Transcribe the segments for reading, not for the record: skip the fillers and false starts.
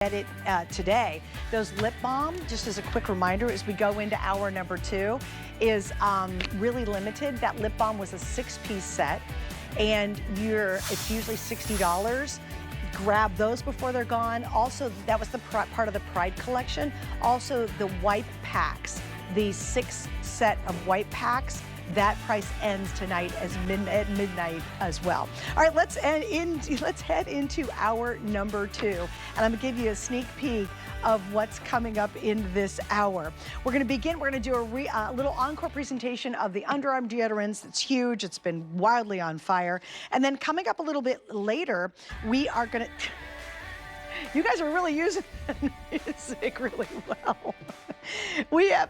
Get it today. Those lip balm, just as a quick reminder, as we go into hour number 2, is really limited. That lip balm was a 6-piece set, and it's usually $60. Grab those before they're gone. Also, that was the part of the Pride collection. Also, the wipe packs, the 6 set of wipe packs. That price ends tonight at midnight as well. All right, let's head into hour number 2. And I'm gonna give you a sneak peek of what's coming up in this hour. We're gonna begin, we're gonna do a little encore presentation of the underarm deodorants. It's huge, it's been wildly on fire. And then coming up a little bit later, we are gonna, you guys are really using the music really well.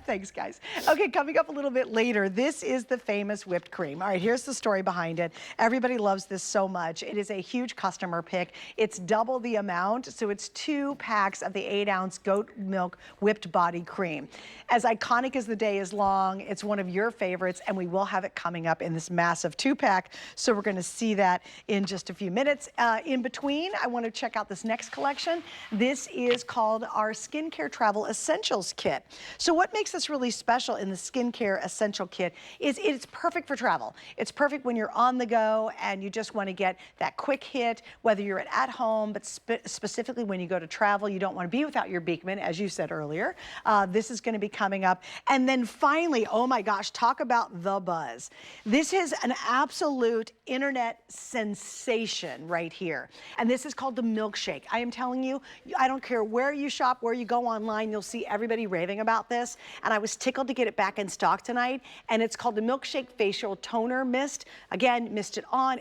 Thanks guys. Okay, coming up a little bit later, this is the famous whipped cream. All right, here's the story behind it. Everybody loves this so much. It is a huge customer pick. It's double the amount, so it's 2 packs of the 8-ounce goat milk whipped body cream. As iconic as the day is long, it's one of your favorites, and we will have it coming up in this massive 2-pack, so we're gonna see that in just a few minutes. In between, I wanna check out this next collection. This is called our Skincare Travel Essentials Kit. So what makes this really special in the Skincare Essential Kit is it's perfect for travel. It's perfect when you're on the go and you just want to get that quick hit, whether you're at home, but specifically when you go to travel, you don't want to be without your Beekman, as you said earlier. This is going to be coming up. And then finally, oh my gosh, talk about the buzz. This is an absolute internet sensation right here. And this is called the milkshake. I am telling you, I don't care where you shop, where you go online, you'll see everybody raving about this. And I was tickled to get it back in stock tonight. And it's called the Milkshake Facial Toner Mist. Again, mist it on.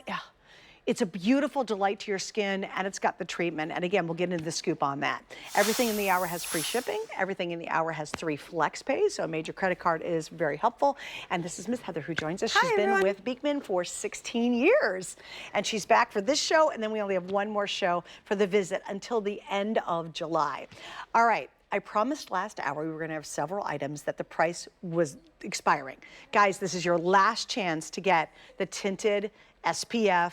It's a beautiful delight to your skin, and it's got the treatment. And again, we'll get into the scoop on that. Everything in the hour has free shipping. Everything in the hour has 3 flex pays, so a major credit card is very helpful. And this is Miss Heather who joins us. She's been with Beekman for 16 years. And she's back for this show, and then we only have one more show for the visit until the end of July. All right. I promised last hour we were going to have several items that the price was expiring. Guys, this is your last chance to get the tinted SPF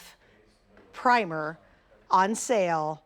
primer on sale.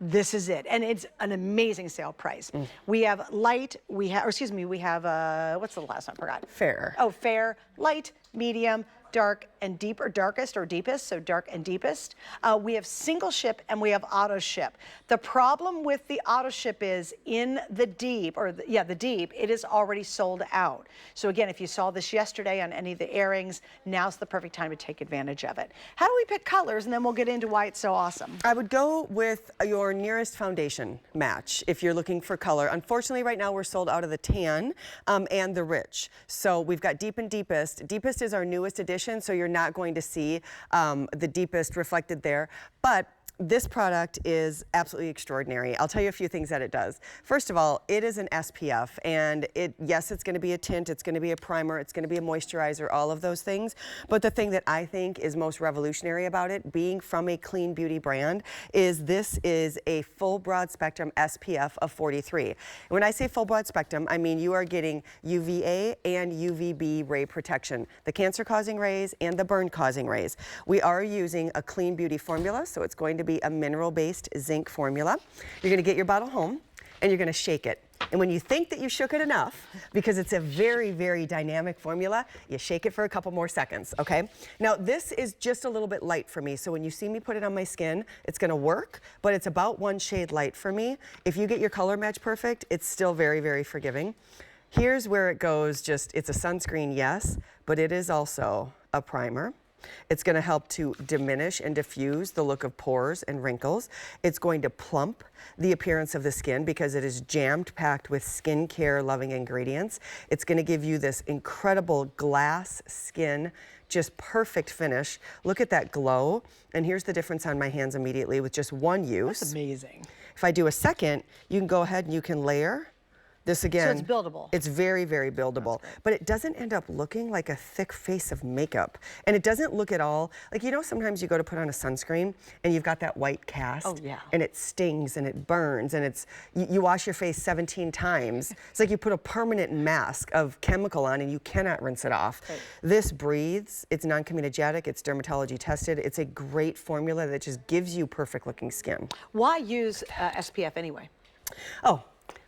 This is it, and it's an amazing sale price. We have light, we have what's the last one I forgot? Fair. Oh, fair, light, medium, dark, and deep, or darkest or deepest, so dark and deepest. We have single ship and we have auto ship. The problem with the auto ship is in the deep, the deep, it is already sold out. So again, if you saw this yesterday on any of the airings, now's the perfect time to take advantage of it. How do we pick colors? And then we'll get into why it's so awesome. I would go with your nearest foundation match if you're looking for color. Unfortunately, right now we're sold out of the tan and the rich. So we've got deep and deepest. Deepest is our newest edition, so you're not going to see the deepest reflected there. But this product is absolutely extraordinary. I'll tell you a few things that it does. First of all, it is an SPF, and yes, it's going to be a tint, it's going to be a primer, it's going to be a moisturizer, all of those things. But the thing that I think is most revolutionary about it, being from a clean beauty brand, is this is a full broad spectrum SPF of 43. And when I say full broad spectrum, I mean you are getting UVA and UVB ray protection, the cancer-causing rays and the burn-causing rays. We are using a clean beauty formula, so it's going to be a mineral-based zinc formula. You're going to get your bottle home and you're going to shake it. And when you think that you shook it enough, because it's a very, very dynamic formula, you shake it for a couple more seconds, okay? Now, this is just a little bit light for me, so when you see me put it on my skin, it's going to work, but it's about 1 shade light for me. If you get your color match perfect, it's still very, very forgiving. Here's where it goes, it's a sunscreen, yes, but it is also a primer. It's going to help to diminish and diffuse the look of pores and wrinkles. It's going to plump the appearance of the skin because it is jammed packed with skincare loving ingredients. It's going to give you this incredible glass skin, just perfect finish. Look at that glow. And here's the difference on my hands immediately with just 1 use. That's amazing. If I do a second, you can go ahead and you can layer. This again, so it's buildable. It's very, very buildable, but it doesn't end up looking like a thick face of makeup. And it doesn't look at all, like, you know, sometimes you go to put on a sunscreen and you've got that white cast. Oh, yeah. And it stings and it burns and you wash your face 17 times. It's like you put a permanent mask of chemical on and you cannot rinse it off. Right. This breathes, it's non-comedogenic, it's dermatology tested. It's a great formula that just gives you perfect looking skin. Why use SPF anyway? Oh,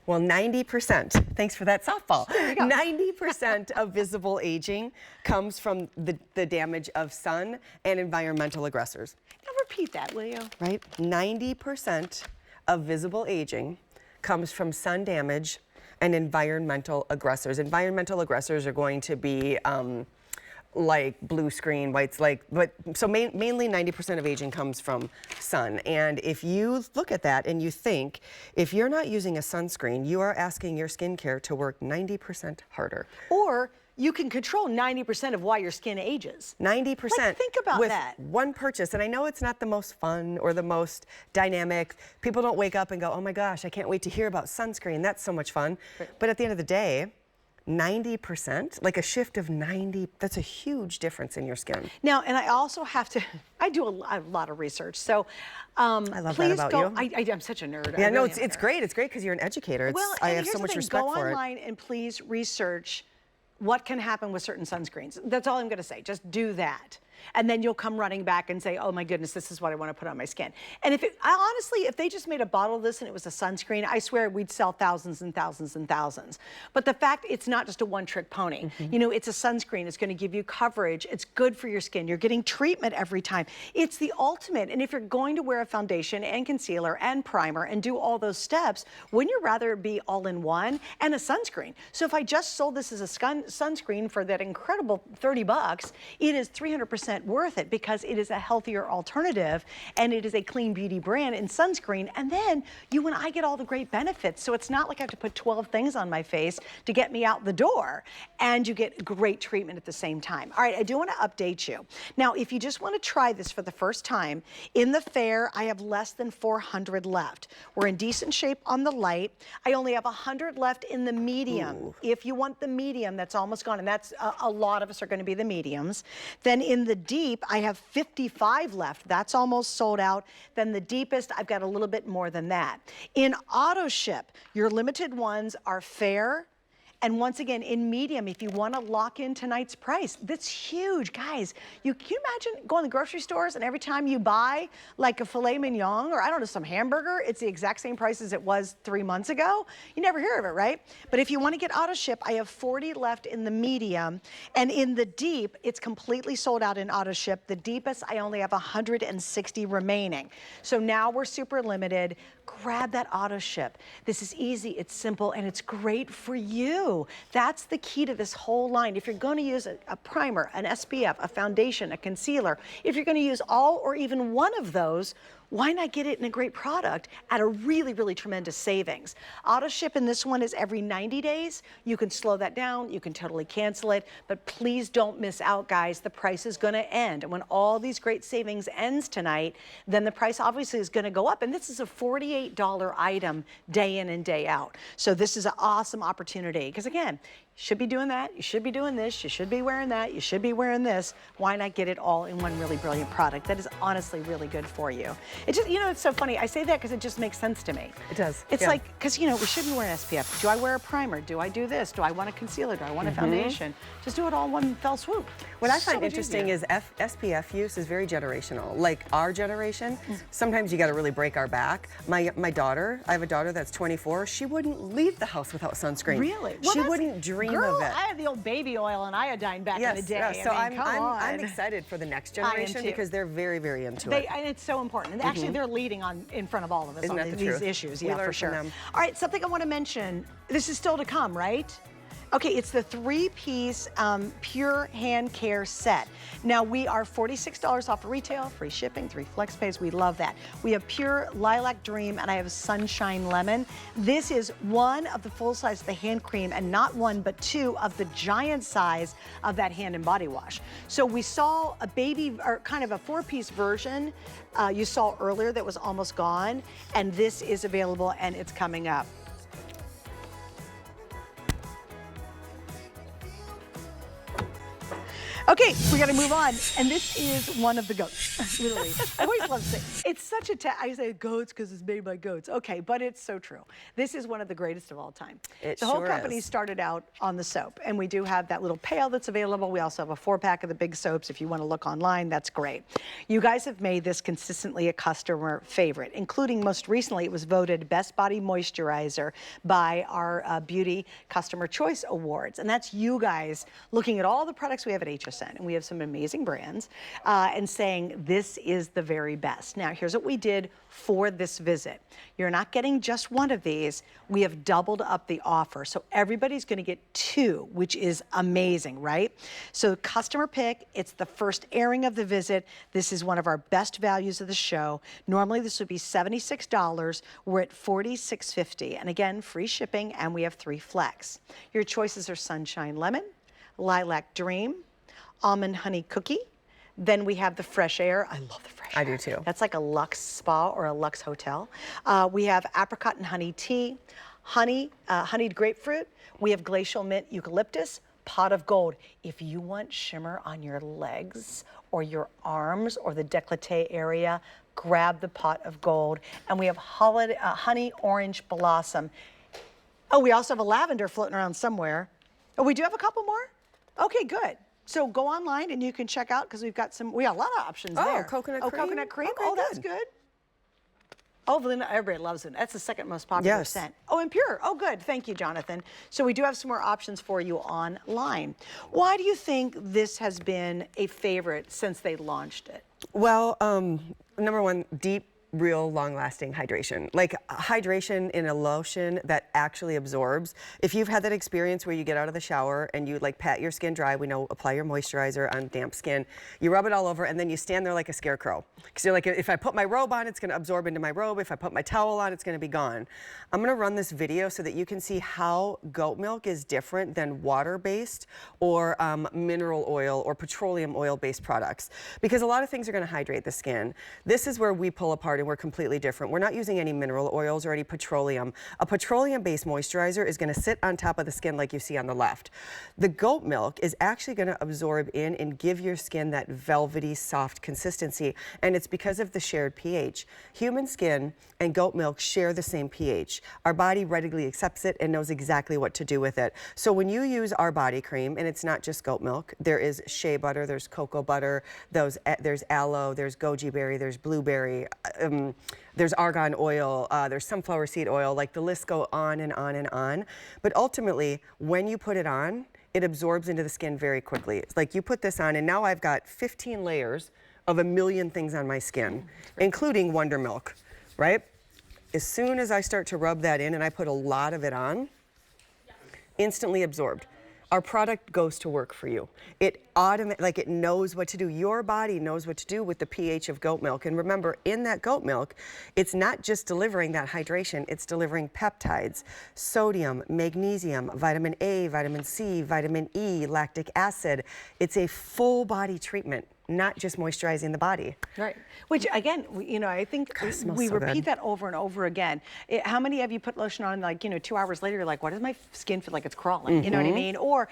well, 90%, thanks for that softball. 90% of visible aging comes from the damage of sun and environmental aggressors. Now repeat that, will you? Right? 90% of visible aging comes from sun damage and environmental aggressors. Environmental aggressors are going to be like blue screen, whites, so mainly 90% of aging comes from sun. And if you look at that and you think, if you're not using a sunscreen, you are asking your skincare to work 90% harder. Or you can control 90% of why your skin ages. 90%. Like, think about with that. one purchase. And I know it's not the most fun or the most dynamic. People don't wake up and go, oh my gosh, I can't wait to hear about sunscreen. That's so much fun. Right. But at the end of the day, 90%, like a shift of 90, that's a huge difference in your skin. Now, and I also have to, I do a lot of research, so I love that about go, you. I'm such a nerd. Yeah, I no, really it's great. It's great because you're an educator. Well, I and have here's so the much thing, respect for it. Go online and please research what can happen with certain sunscreens. That's all I'm going to say. Just do that. And then you'll come running back and say, oh my goodness, this is what I want to put on my skin. And honestly, if they just made a bottle of this and it was a sunscreen, I swear we'd sell thousands and thousands and thousands. But the fact it's not just a one-trick pony. You know, it's a sunscreen. It's going to give you coverage. It's good for your skin. You're getting treatment every time. It's the ultimate. And if you're going to wear a foundation and concealer and primer and do all those steps, wouldn't you rather be all in one and a sunscreen? So if I just sold this as a sunscreen for that incredible $30, it is 300% worth it because it is a healthier alternative and it is a clean beauty brand in sunscreen. And then you and I get all the great benefits. So it's not like I have to put 12 things on my face to get me out the door, and you get great treatment at the same time. All right, I do want to update you. Now, if you just want to try this for the first time, in the fair, I have less than 400 left. We're in decent shape on the light. I only have 100 left in the medium. Ooh. If you want the medium, that's almost gone, and that's a lot of us are going to be the mediums. Then in the deep, I have 55 left. That's almost sold out. Then the deepest, I've got a little bit more than that. In auto ship, your limited ones are fair. And once again, in medium, if you want to lock in tonight's price, that's huge. Guys, can you imagine going to the grocery stores and every time you buy like a filet mignon or I don't know, some hamburger, it's the exact same price as it was 3 months ago? You never hear of it, right? But if you want to get auto ship, I have 40 left in the medium. And in the deep, it's completely sold out in auto ship. The deepest, I only have 160 remaining. So now we're super limited. Grab that auto ship. This is easy, it's simple, and it's great for you. That's the key to this whole line. If you're going to use a primer, an SPF, a foundation, a concealer, if you're going to use all or even one of those, why not get it in a great product at a really, really tremendous savings? Auto ship in this one is every 90 days. You can slow that down. You can totally cancel it. But please don't miss out, guys. The price is going to end. And when all these great savings ends tonight, then the price obviously is going to go up. And this is a $48 item day in and day out. So this is an awesome opportunity. Because again, you should be doing that. You should be doing this. You should be wearing that. You should be wearing this. Why not get it all in one really brilliant product that is honestly really good for you? It just, you know, it's so funny. I say that because it just makes sense to me. It does. It's like, because, you know, we shouldn't wear an SPF. Do I wear a primer? Do I do this? Do I want a concealer? Do I want a foundation? Just do it all in one fell swoop. What I find interesting is SPF use is very generational. Like our generation, sometimes you got to really break our back. My daughter, I have a daughter that's 24. She wouldn't leave the house without sunscreen. Really? Well, she wouldn't dream of it. I had the old baby oil and iodine back in the day. Yes, so I mean, I'm excited for the next generation because they're very, very into it. And it's so important. And actually, they're leading in front of all of us on these issues. Yeah, for sure. All right, something I want to mention. This is still to come, right? Okay, it's the 3-piece Pure Hand Care set. Now, we are $46 off retail, free shipping, 3 flex pays. We love that. We have Pure Lilac Dream, and I have Sunshine Lemon. This is one of the full size of the hand cream, and not one, but 2 of the giant size of that hand and body wash. So we saw a baby, or kind of a 4-piece version you saw earlier that was almost gone, and this is available, and it's coming up. Okay, we got to move on. And this is one of the goats, literally. I always love to say, it's such a, I say goats because it's made by goats. Okay, but it's so true. This is one of the greatest of all time. The whole company started out on the soap, and we do have that little pail that's available. We also have a 4-pack of the big soaps. If you want to look online, that's great. You guys have made this consistently a customer favorite, including most recently, it was voted Best Body Moisturizer by our Beauty Customer Choice Awards. And that's you guys looking at all the products we have at HSN, and we have some amazing brands, and saying this is the very best. Now, here's what we did for this visit. You're not getting just one of these. We have doubled up the offer. So everybody's going to get 2, which is amazing, right? So customer pick, it's the first airing of the visit. This is one of our best values of the show. Normally this would be $76. We're at $46.50. And again, free shipping, and we have 3 flex. Your choices are Sunshine Lemon, Lilac Dream, Almond Honey Cookie. Then we have the Fresh Air. I love the Fresh Air. I do too. That's like a luxe spa or a luxe hotel. We have Apricot and Honey Tea, honeyed grapefruit. We have Glacial Mint Eucalyptus, Pot of Gold. If you want shimmer on your legs or your arms or the décolleté area, grab the Pot of Gold. And we have Honey Orange Blossom. Oh, we also have a lavender floating around somewhere. Oh, we do have a couple more? Okay, good. So go online and you can check out, because we got a lot of options there. Coconut cream. Coconut cream. Okay, oh, that's good. Oh, Valinda, everybody loves it. That's the second most popular scent. Oh, and Pure. Oh, good. Thank you, Jonathan. So we do have some more options for you online. Why do you think this has been a favorite since they launched it? Well, number one, deep, real long-lasting hydration. Like hydration in a lotion that actually absorbs. If you've had that experience where you get out of the shower and you like pat your skin dry, we know apply your moisturizer on damp skin, you rub it all over, and then you stand there like a scarecrow. Because you're like, if I put my robe on, it's going to absorb into my robe. If I put my towel on, it's going to be gone. I'm going to run this video so that you can see how goat milk is different than water-based or mineral oil or petroleum oil-based products. Because a lot of things are going to hydrate the skin. This is where we pull apart and we're completely different. We're not using any mineral oils or any petroleum. A petroleum-based moisturizer is going to sit on top of the skin like you see on the left. The goat milk is actually going to absorb in and give your skin that velvety, soft consistency, and it's because of the shared pH. Human skin and goat milk share the same pH. Our body readily accepts it and knows exactly what to do with it. So when you use our body cream, and it's not just goat milk, there is shea butter, there's cocoa butter, there's aloe, there's goji berry, there's blueberry, there's argan oil, there's sunflower seed oil, like the list go on and on and on. But ultimately, when you put it on, it absorbs into the skin very quickly. It's like you put this on and now I've got 15 layers of a million things on my skin, including Wonder Milk, right? As soon as I start to rub that in and I put a lot of it on, instantly absorbed. Our product goes to work for you. It like it knows what to do. Your body knows what to do with the pH of goat milk. And remember, in that goat milk, it's not just delivering that hydration, it's delivering peptides, sodium, magnesium, vitamin A, vitamin C, vitamin E, lactic acid. It's a full body treatment, not just moisturizing the body. Right. Which again, you know, I think we repeat that over and over again. How many of you put lotion on, like, you know, 2 hours later, you're like, why does my skin feel like it's crawling? You know what I mean? Or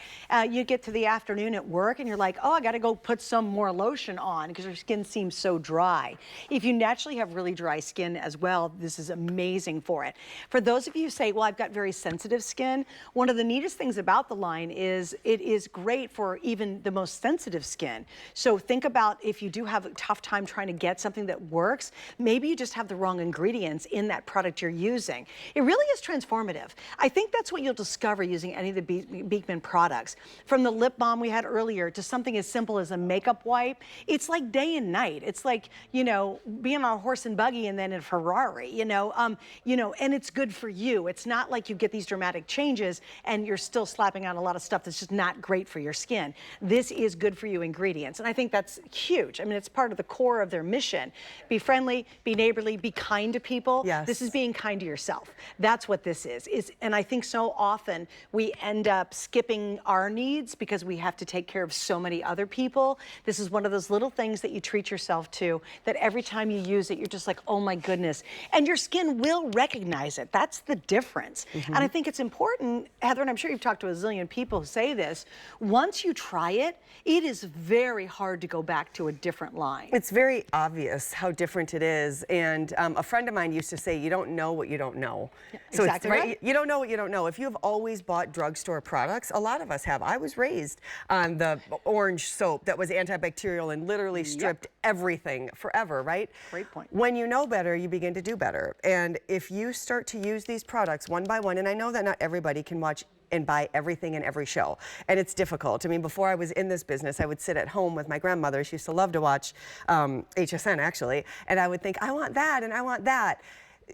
you get to the afternoon at work and you're like, oh, I got to go put some more lotion on because your skin seems so dry. If you naturally have really dry skin as well, this is amazing for it. For those of you who say, well, I've got very sensitive skin, one of the neatest things about the line is it is great for even the most sensitive skin. So think about if you do have a tough time trying to get something that works, maybe you just have the wrong ingredients in that product you're using. It really is transformative. I think that's what you'll discover using any of the Beekman products. From the lip balm we had earlier to something as simple as a makeup wipe, it's like day and night. It's like, you know, being on a horse and buggy and then in a Ferrari, you know, and it's good for you. It's not like you get these dramatic changes and you're still slapping on a lot of stuff that's just not great for your skin. This is good for you ingredients. And I think that's that's huge. I mean, it's part of the core of their mission. Be friendly, be neighborly, be kind to people. Yes. This is being kind to yourself. That's what this is. And I think so often we end up skipping our needs because we have to take care of so many other people. This is one of those little things that you treat yourself to, that every time you use it, you're just like, oh my goodness. And your skin will recognize it. That's the difference. And I think it's important, Heather, and I'm sure you've talked to a zillion people who say this, once you try it, it is very hard to go back to a different line. It's very obvious how different it is. And a friend of mine used to say, you don't know what you don't know. So Exactly it's, right. You don't know what you don't know. If you've always bought drugstore products, a lot of us have. I was raised on the orange soap that was antibacterial and literally stripped everything forever, right? Great point. When you know better, you begin to do better. And if you start to use these products one by one, and I know that not everybody can watch and buy everything in every show, and it's difficult. I mean, before I was in this business, I would sit at home with my grandmother. She used to love to watch HSN, actually, and I would think, I want that and I want that.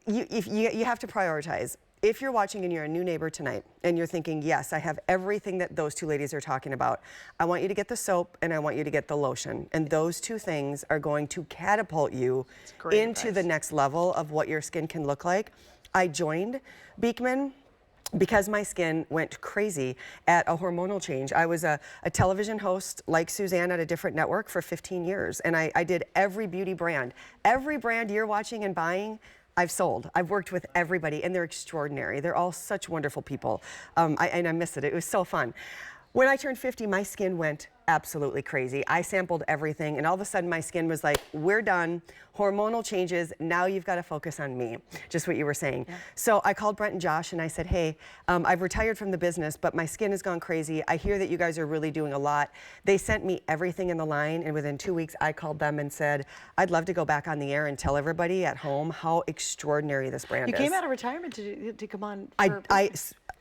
You have to prioritize. If you're watching and you're a new neighbor tonight and you're thinking, yes, I have everything that those two ladies are talking about, I want you to get the soap and I want you to get the lotion. And those two things are going to catapult you into the next level of what your skin can look like. I joined Beekman because my skin went crazy at a hormonal change. I was a television host like Suzanne at a different network for 15 years. And I did every beauty brand. Every brand you're watching and buying, I've sold. I've worked with everybody and they're extraordinary. They're all such wonderful people. And I miss it. It was so fun. When I turned 50, my skin went absolutely crazy. I sampled everything and all of a sudden my skin was like, we're done. Hormonal changes, now you've got to focus on me. Just what you were saying. Yeah. So I called Brent and Josh and I said, hey, I've retired from the business, but my skin has gone crazy. I hear that you guys are really doing a lot. They sent me everything in the line and within 2 weeks I called them and said, I'd love to go back on the air and tell everybody at home how extraordinary this brand is. You came out of retirement to come on.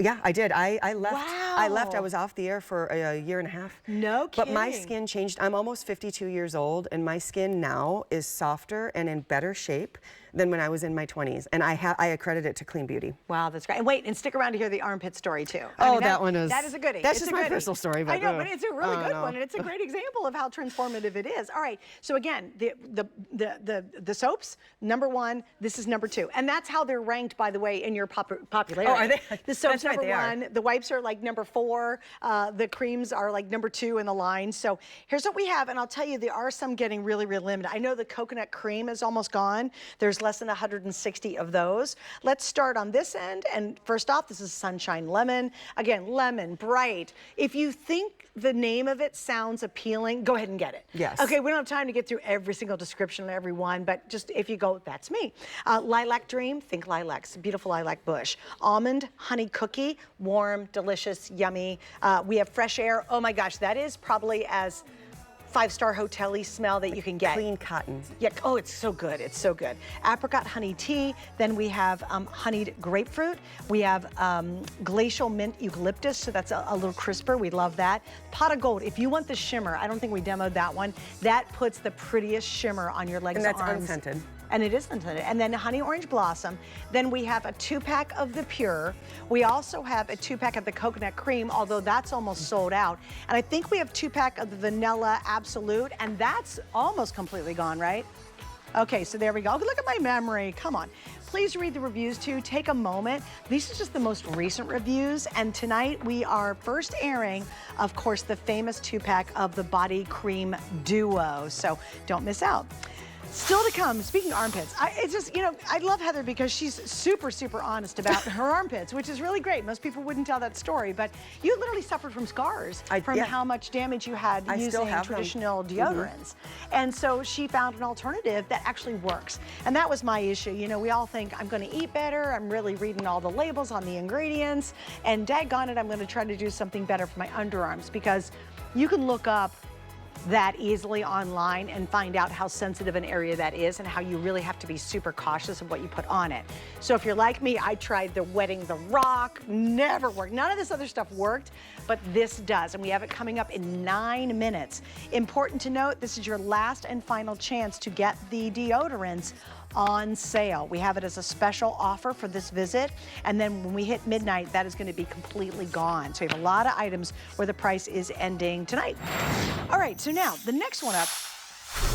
Yeah, I did. I left. Wow. I left. I was off the air for a year and a half. No kidding. But my skin changed. I'm almost 52 years old, and my skin now is softer and in better shape than when I was in my 20s. And I accredit it to clean beauty. Wow, that's great. And wait, and stick around to hear the armpit story too. That one is. That is a goodie. That's just my personal story. But I know, but it's a really good one, and it's a great example of how transformative it is. All right, so again, the soaps, #1. This is #2, and that's how they're ranked, by the way, in your popularity. Oh, are they? The soaps That's right, #1. The wipes are like #4. The creams are like #2 in the line. So here's what we have, and I'll tell you, there are some getting really, really limited. I know the coconut cream is almost gone. There's less than 160 of those. Let's start on this end. And first off, this is Sunshine Lemon. Again, lemon, bright. If you think the name of it sounds appealing, go ahead and get it. Yes. Okay, we don't have time to get through every single description of every one, but just if you go, that's me. Lilac Dream, think lilacs, beautiful lilac bush. Almond honey cookie, warm, delicious, yummy. We have Fresh Air. Oh my gosh, that is probably as 5-star hotel-y smell that you can get. Clean cotton. Yeah, oh, it's so good, it's so good. Apricot honey tea, then we have honeyed grapefruit. We have glacial mint eucalyptus, so that's a little crisper, we love that. Pot of gold, if you want the shimmer, I don't think we demoed that one, that puts the prettiest shimmer on your legs and arms. And that's unscented. And it is unscented. And then honey orange blossom. Then we have a 2-pack of the pure. We also have a 2-pack of the coconut cream, although that's almost sold out. And I think we have 2-pack of the vanilla absolute, and that's almost completely gone, right? Okay, so there we go. Look at my memory, come on. Please read the reviews too, take a moment. These are just the most recent reviews, and tonight we are first airing, of course, the famous 2-pack of the body cream duo, so don't miss out. Still to come, speaking of armpits, it's just, you know, I love Heather because she's super, super honest about her armpits, which is really great. Most people wouldn't tell that story, but you literally suffered from scars from how much damage you had using traditional deodorants. And so she found an alternative that actually works. And that was my issue. You know, we all think, I'm gonna eat better, I'm really reading all the labels on the ingredients, and daggone it, I'm gonna try to do something better for my underarms, because you can look up that easily online and find out how sensitive an area that is and how you really have to be super cautious of what you put on it. So if you're like me, I tried the Wetting the Rock, never worked. None of this other stuff worked, but this does, and we have it coming up in 9 minutes. Important to note, this is your last and final chance to get the deodorants on sale. We have it as a special offer for this visit, and then when we hit midnight, that is going to be completely gone. So we have a lot of items where the price is ending tonight. All right, so now the next one up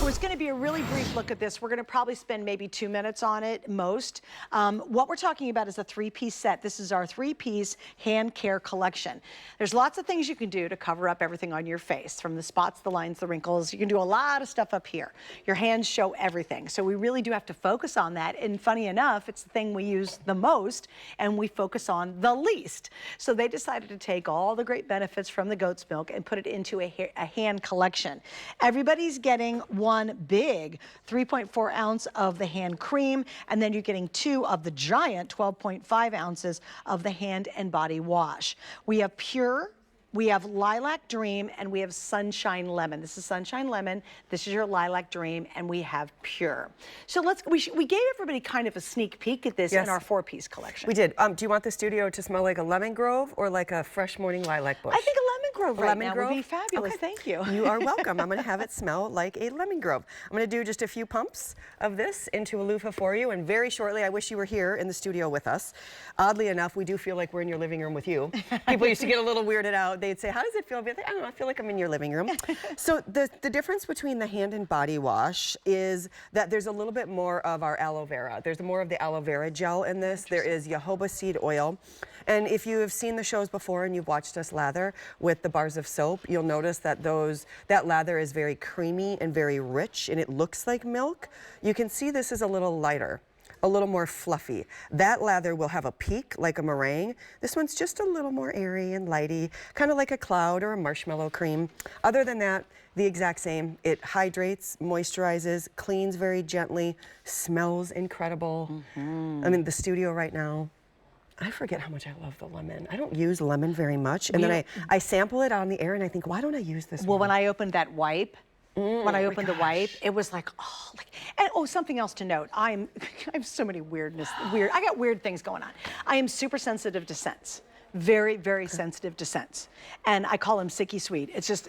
So it's going to be a really brief look at this. We're going to probably spend maybe 2 minutes on it most. What we're talking about is a 3-piece set. This is our 3-piece hand care collection. There's lots of things you can do to cover up everything on your face, from the spots, the lines, the wrinkles. You can do a lot of stuff up here. Your hands show everything. So we really do have to focus on that. And funny enough, it's the thing we use the most and we focus on the least. So they decided to take all the great benefits from the goat's milk and put it into a hand collection. Everybody's getting one big 3.4 ounce of the hand cream, and then you're getting 2 of the giant 12.5 ounces of the hand and body wash. We have Pure, we have Lilac Dream, and we have Sunshine Lemon. This is Sunshine Lemon, this is your Lilac Dream, and we have Pure. So we gave everybody kind of a sneak peek at this in our 4-piece collection. We did. Do you want the studio to smell like a lemon grove or like a fresh morning lilac bush? I think a lemon grove right now grove would be fabulous. Okay. Thank you. You are welcome. I'm going to have it smell like a lemon grove. I'm going to do just a few pumps of this into a loofah for you, and very shortly, I wish you were here in the studio with us. Oddly enough, we do feel like we're in your living room with you. People used to get a little weirded out. They'd say, how does it feel? I'd be like, I don't know, I feel like I'm in your living room. So the difference between the hand and body wash is that there's a little bit more of our aloe vera. There's more of the aloe vera gel in this. There is jojoba seed oil. And if you have seen the shows before and you've watched us lather with the bars of soap, you'll notice that that lather is very creamy and very rich, and it looks like milk. You can see this is a little lighter, a little more fluffy. That lather will have a peak like a meringue. This one's just a little more airy and lighty, kind of like a cloud or a marshmallow cream. Other than that, the exact same. It hydrates, moisturizes, cleans very gently, smells incredible. I'm in the studio right now. I forget how much I love the lemon. I don't use lemon very much. And then I sample it on the air and I think, why don't I use this Well, one? when I opened that wipe, when I opened the wipe, it was like, and something else to note. I have so many I got weird things going on. I am super sensitive to scents. Very, very sensitive to scents. And I call them sicky sweet. It's just,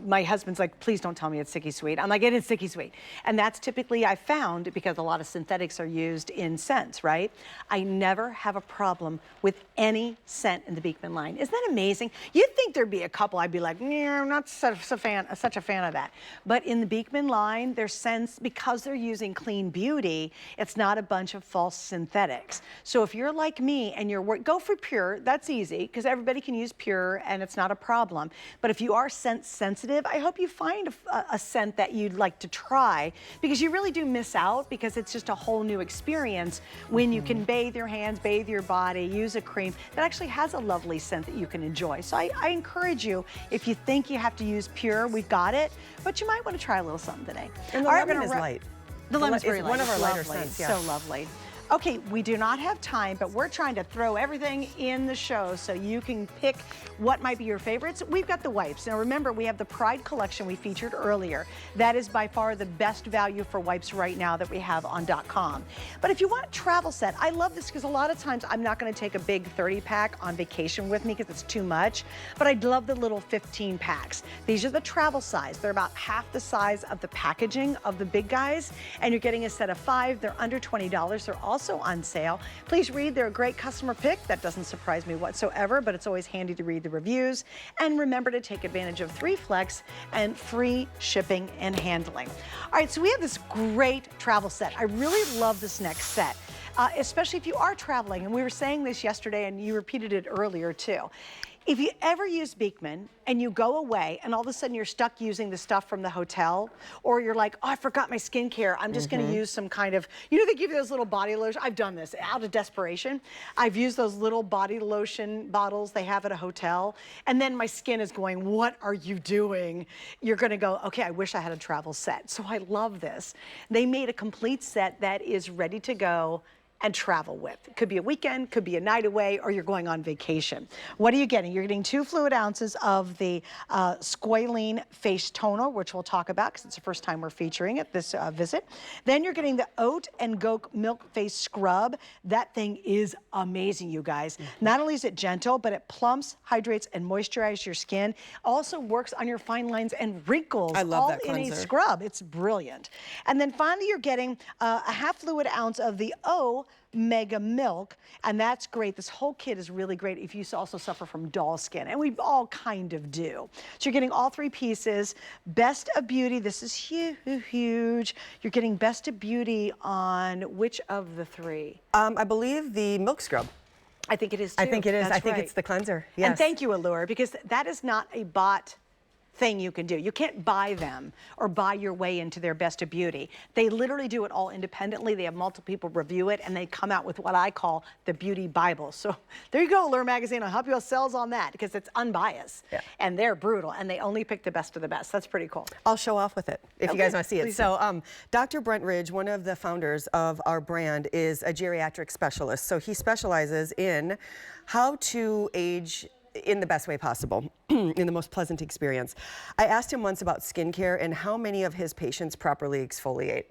my husband's like, please don't tell me it's sicky sweet. I'm like, it is sicky sweet. And that's typically, I found, because a lot of synthetics are used in scents, right? I never have a problem with any scent in the Beekman line. Isn't that amazing? You'd think there'd be a couple I'd be like, yeah, I'm not such a fan of that. But in the Beekman line, their scents, because they're using clean beauty, it's not a bunch of false synthetics. So if you're like me and go for Pure, that's easy, because everybody can use Pure and it's not a problem. But if you are scent sensitive, I hope you find a scent that you'd like to try, because you really do miss out, because it's just a whole new experience when you can bathe your hands, bathe your body, use a cream that actually has a lovely scent that you can enjoy. So I encourage you, if you think you have to use Pure, we've got it, but you might want to try a little something today. And the lemon is light. The lemon's very light. One of our lighter lovely. scents, yeah. So lovely. Okay, we do not have time, but we're trying to throw everything in the show so you can pick what might be your favorites. We've got the wipes. Now remember, we have the Pride collection we featured earlier. That is by far the best value for wipes right now that we have on .com. But if you want a travel set, I love this, because a lot of times I'm not going to take a big 30-pack on vacation with me because it's too much, but I love the little 15 packs. These are the travel size. They're about half the size of the packaging of the big guys, and you're getting a set of 5. They're under $20. They're also on sale. Please read, they're a great customer pick. That doesn't surprise me whatsoever, but it's always handy to read the reviews. And remember to take advantage of 3 Flex and free shipping and handling. All right, so we have this great travel set. I really love this next set. Especially if you are traveling, and we were saying this yesterday and you repeated it earlier too. If you ever use Beekman and you go away and all of a sudden you're stuck using the stuff from the hotel, or you're like, oh, I forgot my skincare, I'm just gonna use some kind of, they give you those little body lotion. I've done this out of desperation. I've used those little body lotion bottles they have at a hotel, and then my skin is going, what are you doing? You're gonna go, okay, I wish I had a travel set. So I love this. They made a complete set that is ready to go and travel with. It could be a weekend, could be a night away, or you're going on vacation. What are you getting? You're getting 2 fluid ounces of the squalene face toner, which we'll talk about because it's the first time we're featuring it this visit. Then you're getting the oat and goat milk face scrub. That thing is amazing, you guys. Not only is it gentle, but it plumps, hydrates, and moisturizes your skin. Also works on your fine lines and wrinkles. I love that all in a cleanser. scrub. It's brilliant. And then finally, you're getting a half fluid ounce of the O Mega Milk, and that's great. This whole kit is really great if you also suffer from dull skin, and we all kind of do. So you're getting all 3 pieces. Best of Beauty, this is huge. You're getting Best of Beauty on which of the 3? I believe the milk scrub. I think it is too. I think it is. That's I think right. it's the cleanser. Yes. And thank you, Allure, because that is not a bot thing you can do. You can't buy them or buy your way into their Best of Beauty. They literally do it all independently. They have multiple people review it, and they come out with what I call the Beauty Bible. So there you go, Allure Magazine. I'll help you sell on that because it's unbiased. Yeah. And they're brutal, and they only pick the best of the best. That's pretty cool. I'll show off with it if you guys want to see it. Please So Dr. Brent Ridge, one of the founders of our brand, is a geriatric specialist. So he specializes in how to age in the best way possible, in the most pleasant experience. I asked him once about skincare and how many of his patients properly exfoliate.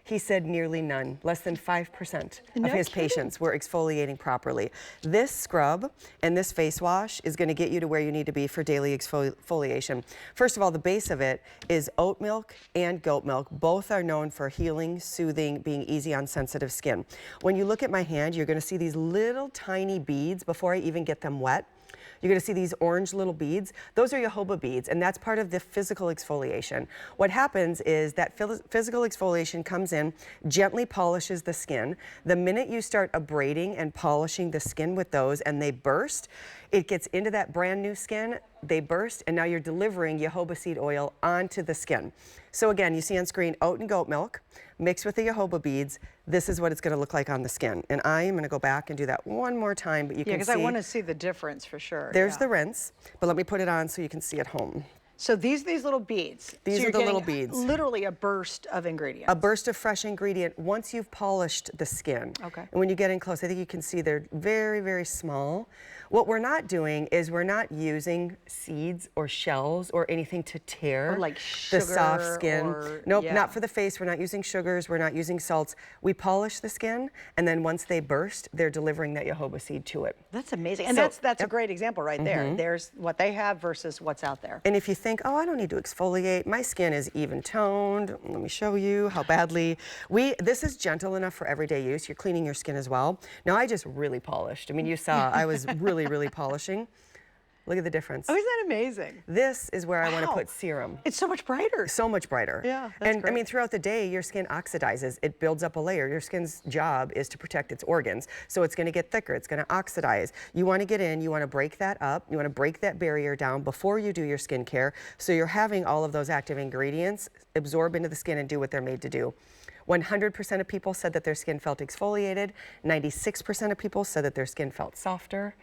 He said nearly none. Less than 5% of his patients were exfoliating properly. This scrub and this face wash is going to get you to where you need to be for daily exfoliation. First of all, the base of it is oat milk and goat milk. Both are known for healing, soothing, being easy on sensitive skin. When you look at my hand, you're going to see these little tiny beads before I even get them wet. You're going to see these orange little beads. Those are jojoba beads, and that's part of the physical exfoliation. What happens is that physical exfoliation comes in, gently polishes the skin. The minute you start abrading and polishing the skin with those and they burst, it gets into that brand new skin, they burst, and now you're delivering jojoba seed oil onto the skin. So again, you see on screen oat and goat milk mixed with the jojoba beads. This is what it's going to look like on the skin. And I am going to go back and do that one more time, but you can see. Yeah, because I want to see the difference for sure. There's the rinse, but let me put it on so you can see at home. So these little beads. These are the little beads. Literally a burst of ingredients. A burst of fresh ingredient once you've polished the skin. Okay. And when you get in close, I think you can see they're very, very small. What we're not doing is we're not using seeds or shells or anything to tear or like the soft sugar skin. or, Nope, yeah. not for the face. We're not using sugars. We're not using salts. We polish the skin, and then once they burst, they're delivering that jojoba seed to it. That's amazing. And So, that's a great example right there. There's what they have versus what's out there. And if you think, oh, I don't need to exfoliate, my skin is even toned, let me show you how badly. This is gentle enough for everyday use. You're cleaning your skin as well. Now, I just really polished. I mean, you saw I was really, really polishing. Look at the difference. Oh, isn't that amazing? This is where I want to put serum. It's so much brighter. So much brighter. Yeah, that's And great. I mean, throughout the day, your skin oxidizes. It builds up a layer. Your skin's job is to protect its organs. So it's going to get thicker. It's going to oxidize. You want to get in. You want to break that up. You want to break that barrier down before you do your skincare. So you're having all of those active ingredients absorb into the skin and do what they're made to do. 100% of people said that their skin felt exfoliated. 96% of people said that their skin felt softer.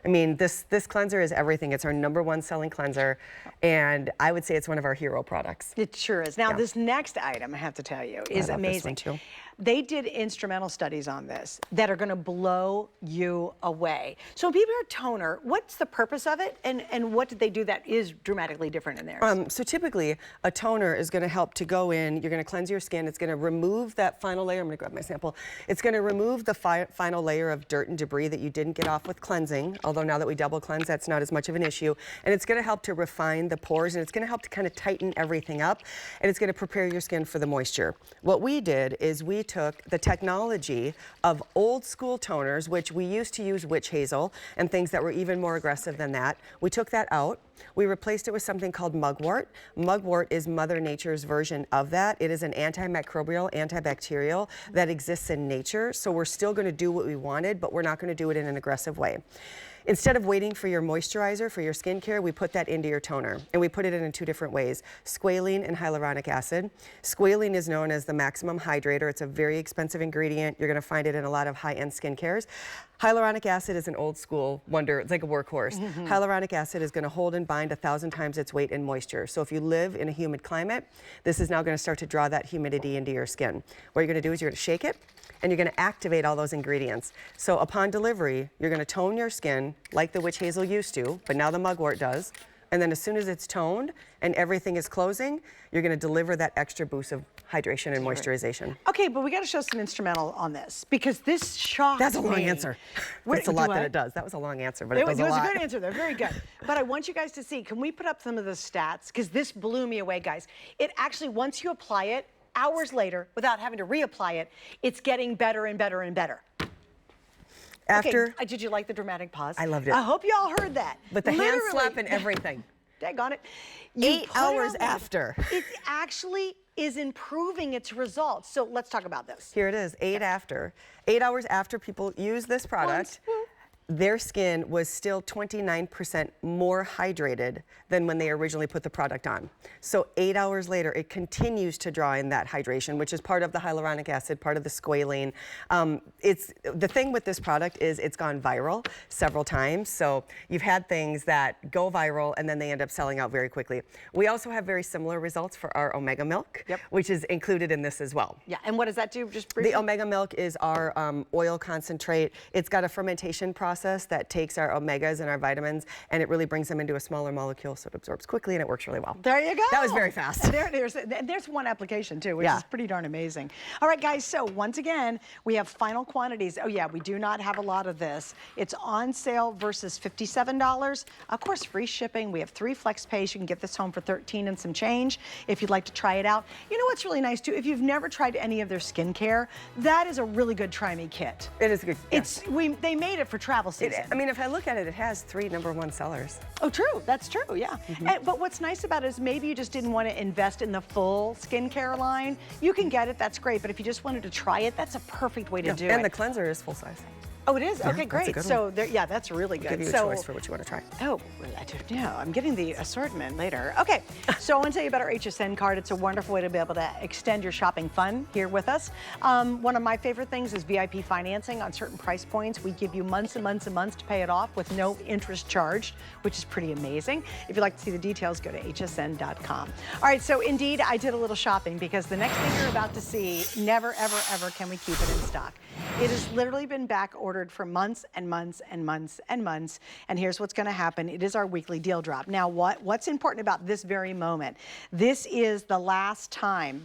I mean, this cleanser is everything. It's our #1 selling cleanser, and I would say it's one of our hero products. It sure is. Now, this next item, I have to tell you, is I love amazing. this one too. They did instrumental studies on this that are going to blow you away. So when people hear toner, what's the purpose of it, and what did they do that is dramatically different in theirs? So typically, a toner is going to help to go in. You're going to cleanse your skin. It's going to remove that final layer. I'm going to grab my sample. It's going to remove the final layer of dirt and debris that you didn't get off with cleansing. Although now that we double cleanse, that's not as much of an issue. And it's going to help to refine the pores, and it's going to help to kind of tighten everything up, and it's going to prepare your skin for the moisture. What we did is we took the technology of old school toners, which we used to use witch hazel and things that were even more aggressive than that. We took that out. We replaced it with something called mugwort. Mugwort is Mother Nature's version of that. It is an antimicrobial, antibacterial that exists in nature. So we're still going to do what we wanted, but we're not going to do it in an aggressive way. Instead of waiting for your moisturizer, for your skincare, we put that into your toner. And we put it in 2 different ways, squalene and hyaluronic acid. Squalene is known as the maximum hydrator. It's a very expensive ingredient. You're going to find it in a lot of high-end skincares. Hyaluronic acid is an old school wonder. It's like a workhorse. Hyaluronic acid is going to hold and bind 1,000 times its weight in moisture. So if you live in a humid climate, this is now going to start to draw that humidity into your skin. What you're going to do is you're going to shake it, and you're going to activate all those ingredients. So upon delivery, you're going to tone your skin like the witch hazel used to, but now the mugwort does. And then as soon as it's toned and everything is closing, you're going to deliver that extra boost of hydration and moisturization. Okay, but we got to show some instrumental on this because this shocked me. That's a long answer. It's a lot that it does. That was a long answer, but it does a lot. It was a good answer. They're very good. But I want you guys to see, can we put up some of the stats? Because this blew me away, guys. It actually, once you apply it, hours later, without having to reapply it, it's getting better and better and better. After, okay, did you like the dramatic pause? I loved it. I hope you all heard that. But the hand slap and everything. Daggone it. 8 hours after. It actually is improving its results. So let's talk about this. Here it is, 8 hours after people use this product. Their skin was still 29% more hydrated than when they originally put the product on. So 8 hours later, it continues to draw in that hydration, which is part of the hyaluronic acid, part of the squalene. The thing with this product is it's gone viral several times. So you've had things that go viral and then they end up selling out very quickly. We also have very similar results for our Omega Milk, which is included in this as well. Yeah, and what does that do? Just briefly? The Omega Milk is our oil concentrate. It's got a fermentation process that takes our omegas and our vitamins and it really brings them into a smaller molecule so it absorbs quickly and it works really well. There you go. That was very fast. There's one application too, which is pretty darn amazing. All right, guys, so once again, we have final quantities. Oh yeah, we do not have a lot of this. It's on sale versus $57. Of course, free shipping. We have 3 flex pays. You can get this home for $13 and some change if you'd like to try it out. You know what's really nice too? If you've never tried any of their skincare, that is a really good try me kit. It is good. They made it for travel season. I mean, if I look at it, it has 3 #1 sellers. Oh, true. That's true, yeah. But what's nice about it is maybe you just didn't want to invest in the full skincare line. You can get it, that's great. But if you just wanted to try it, that's a perfect way to do it. And the cleanser is full size. Oh, it is? Yeah, okay, great. So, that's really good. Give you a choice for what you want to try. Oh, I don't know. I'm getting the assortment later. Okay, so I want to tell you about our HSN card. It's a wonderful way to be able to extend your shopping fun here with us. One of my favorite things is VIP financing on certain price points. We give you months and months and months to pay it off with no interest charged, which is pretty amazing. If you'd like to see the details, go to hsn.com. All right, so indeed, I did a little shopping because the next thing you're about to see, never, ever, ever can we keep it in stock. It has literally been back ordered for months and months and months and months. And here's what's going to happen. It is our weekly deal drop. Now, what's important about this very moment? This is the last time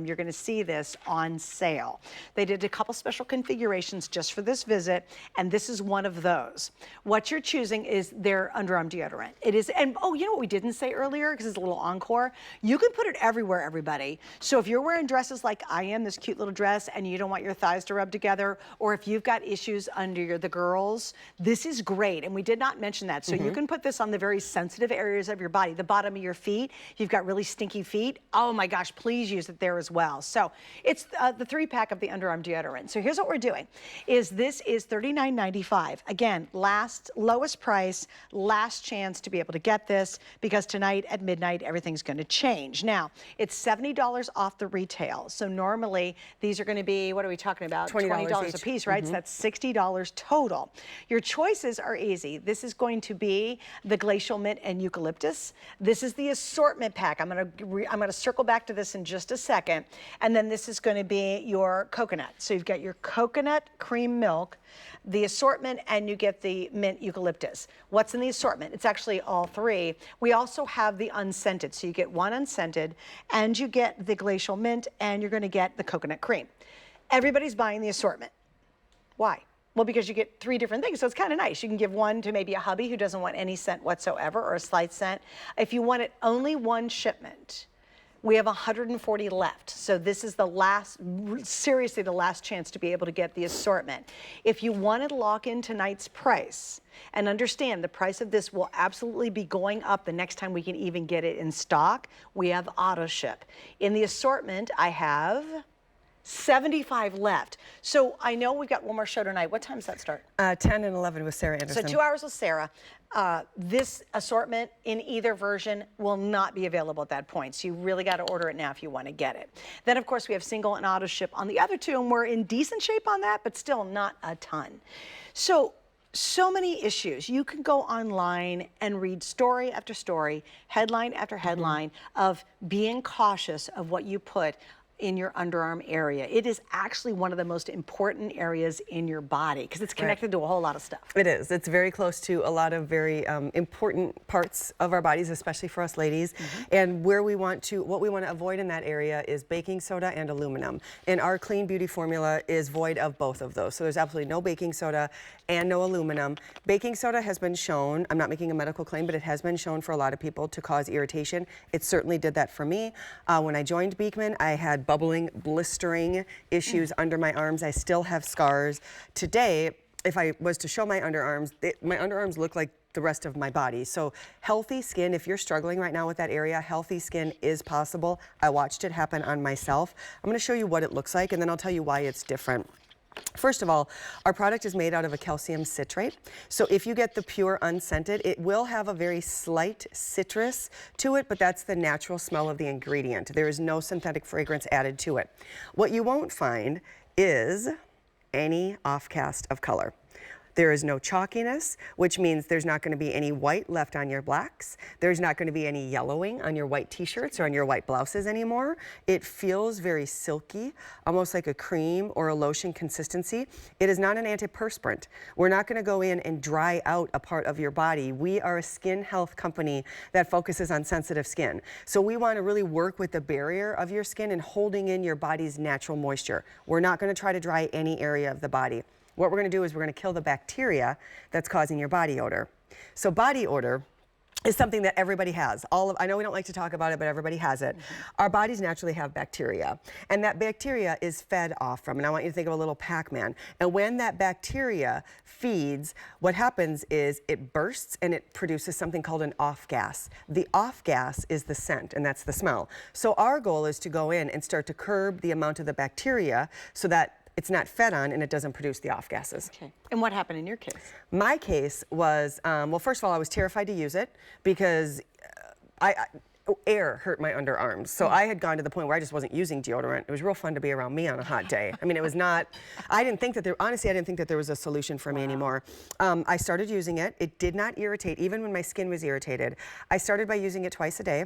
you're going to see this on sale. They did a couple special configurations just for this visit, and this is one of those. What you're choosing is their underarm deodorant. It is, and oh, you know what we didn't say earlier, because it's a little encore? You can put it everywhere, everybody. So if you're wearing dresses like I am, this cute little dress, and you don't want your thighs to rub together, or if you've got issues under the girls, this is great. And we did not mention that. So you can put this on the very sensitive areas of your body, the bottom of your feet. You've got really stinky feet. Oh my gosh, please use it there as well. So it's the 3-pack of the underarm deodorant. So here's what we're doing, this is $39.95. Again, lowest price, last chance to be able to get this, because tonight at midnight, everything's going to change. Now, it's $70 off the retail. So normally these are going to be, what are we talking about? $20 a piece, right? So that's $60 total. Your choices are easy. This is going to be the glacial mint and eucalyptus. This is the assortment pack. I'm going to circle back to this in just a second. And then this is going to be your coconut. So you've got your coconut cream milk, the assortment, and you get the mint eucalyptus. What's in the assortment? It's actually all 3. We also have the unscented. So you get one unscented, and you get the glacial mint, and you're going to get the coconut cream. Everybody's buying the assortment. Why? Well, because you get 3 different things, so it's kind of nice. You can give one to maybe a hubby who doesn't want any scent whatsoever, or a slight scent. If you want it only one shipment, we have 140 left. So this is the last, seriously the last chance to be able to get the assortment. If you want to lock in tonight's price, and understand the price of this will absolutely be going up the next time we can even get it in stock, we have auto ship. In the assortment, I have 75 left. So I know we've got one more show tonight. What time does that start? 10 and 11 with Sarah Anderson. So 2 hours with Sarah. This assortment in either version will not be available at that point. So you really got to order it now if you want to get it. Then, of course, we have single and auto ship on the other 2, and we're in decent shape on that, but still not a ton. So many issues. You can go online and read story after story, headline after headline of being cautious of what you put in your underarm area. It is actually one of the most important areas in your body because it's connected to a whole lot of stuff. It is. It's very close to a lot of very important parts of our bodies, especially for us ladies. And what we want to avoid in that area is baking soda and aluminum. And our Clean Beauty formula is void of both of those. So there's absolutely no baking soda and no aluminum. Baking soda has been shown, I'm not making a medical claim, but it has been shown for a lot of people to cause irritation. It certainly did that for me. When I joined Beekman, I had bubbling, blistering issues under my arms. I still have scars. Today, if I was to show my underarms look like the rest of my body. So healthy skin, if you're struggling right now with that area, healthy skin is possible. I watched it happen on myself. I'm going to show you what it looks like, and then I'll tell you why it's different. First of all, our product is made out of a calcium citrate. So if you get the pure unscented, it will have a very slight citrus to it, but that's the natural smell of the ingredient. There is no synthetic fragrance added to it. What you won't find is any off-cast of color. There is no chalkiness, which means there's not going to be any white left on your blacks. There's not going to be any yellowing on your white t-shirts or on your white blouses anymore. It feels very silky, almost like a cream or a lotion consistency. It is not an antiperspirant. We're not going to go in and dry out a part of your body. We are a skin health company that focuses on sensitive skin. So we want to really work with the barrier of your skin and holding in your body's natural moisture. We're not going to try to dry any area of the body. What we're going to do is we're going to kill the bacteria that's causing your body odor. So body odor is something that everybody has. I know we don't like to talk about it, but everybody has it. Our bodies naturally have bacteria, and that bacteria is fed off from, and I want you to think of a little Pac-Man. And when that bacteria feeds, what happens is it bursts and it produces something called an off gas. The off gas is the scent, and that's the smell. So our goal is to go in and start to curb the amount of the bacteria so that it's not fed on and it doesn't produce the off gases. Okay. And what happened in your case? My case was, well, first of all, I was terrified to use it because air hurt my underarms. So I had gone to the point where I just wasn't using deodorant. It was real fun to be around me on a hot day. I mean, it was not, honestly, I didn't think that there was a solution for me anymore. I started using it. It did not irritate, even when my skin was irritated. I started by using it twice a day.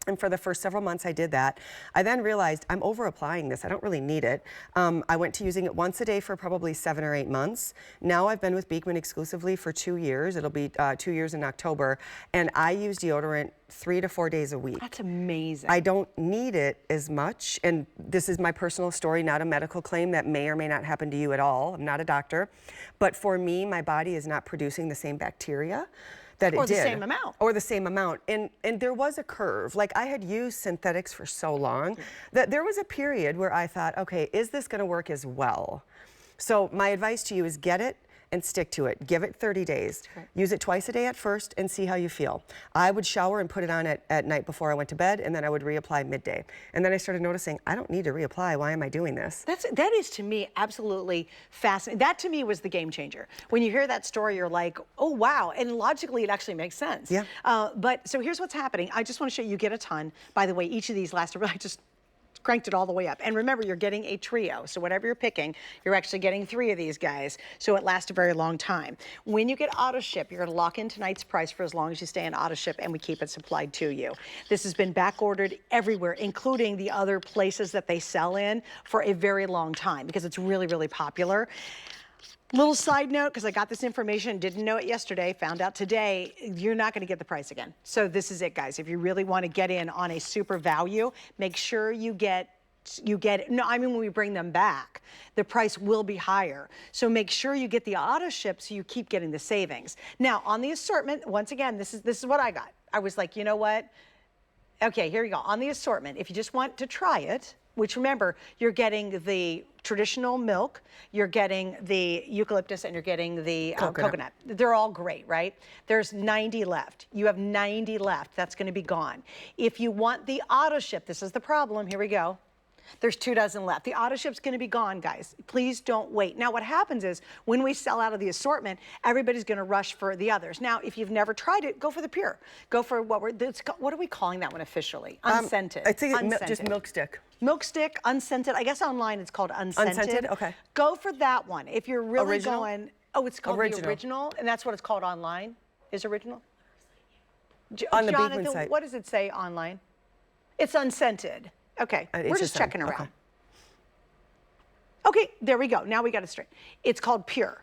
And for the first several months I did that. I then realized I'm over applying this. I don't really need it. I went to using it once a day for probably 7 or 8 months. Now I've been with Beekman exclusively for 2 years. It'll be 2 years in October. And I use deodorant 3 to 4 days a week. That's amazing. I don't need it as much. And this is my personal story, not a medical claim that may or may not happen to you at all. I'm not a doctor. But for me, my body is not producing the same bacteria that it did. Or the same amount. Or the same amount. And there was a curve. Like, I had used synthetics for so long that there was a period where I thought, okay, is this going to work as well? So my advice to you is get it and stick to it. Give it 30 days. Right. Use it twice a day at first and see how you feel. I would shower and put it on at night before I went to bed, and then I would reapply midday. And then I started noticing, I don't need to reapply. Why am I doing this? That is to me absolutely fascinating. That to me was the game changer. When you hear that story, you're like, oh wow, and logically it actually makes sense. Yeah. But so here's what's happening. I just want to show you get a ton. By the way, each of these lasts, I just cranked it all the way up. And remember, you're getting a trio. So whatever you're picking, you're actually getting 3 of these guys. So it lasts a very long time. When you get auto ship, you're gonna lock in tonight's price for as long as you stay in auto ship, and we keep it supplied to you. This has been back ordered everywhere, including the other places that they sell in, for a very long time because it's really, really popular. Little side note, because I got this information, didn't know it yesterday, found out today, you're not going to get the price again. So this is it, guys. If you really want to get in on a super value, make sure you get it. No, I mean, when we bring them back, the price will be higher. So make sure you get the auto ship so you keep getting the savings. Now, on the assortment, once again, this is what I got. I was like, you know what? Okay, here you go. On the assortment, if you just want to try it, which remember, you're getting the traditional milk, you're getting the eucalyptus, and you're getting the coconut. They're all great, right? There's 90 left. You have 90 left. That's going to be gone. If you want the auto ship, this is the problem. Here we go. There's 2 dozen left. The auto ship's going to be gone, guys. Please don't wait. Now, what happens is when we sell out of the assortment, everybody's going to rush for the others. Now, if you've never tried it, go for the pure. Go for what are we calling that one officially? Unscented. I think it's just milk stick. Milk stick, unscented. I guess online it's called unscented. Unscented, okay. Go for that one. If you're really Original? going, oh, it's called the original, and that's what it's called online. Is original? On the Jonathan, Beekman site. what does it say online? It's unscented. Okay, At we're just HSN. checking around. Okay, there we go. Now we got it straight. It's called Pure.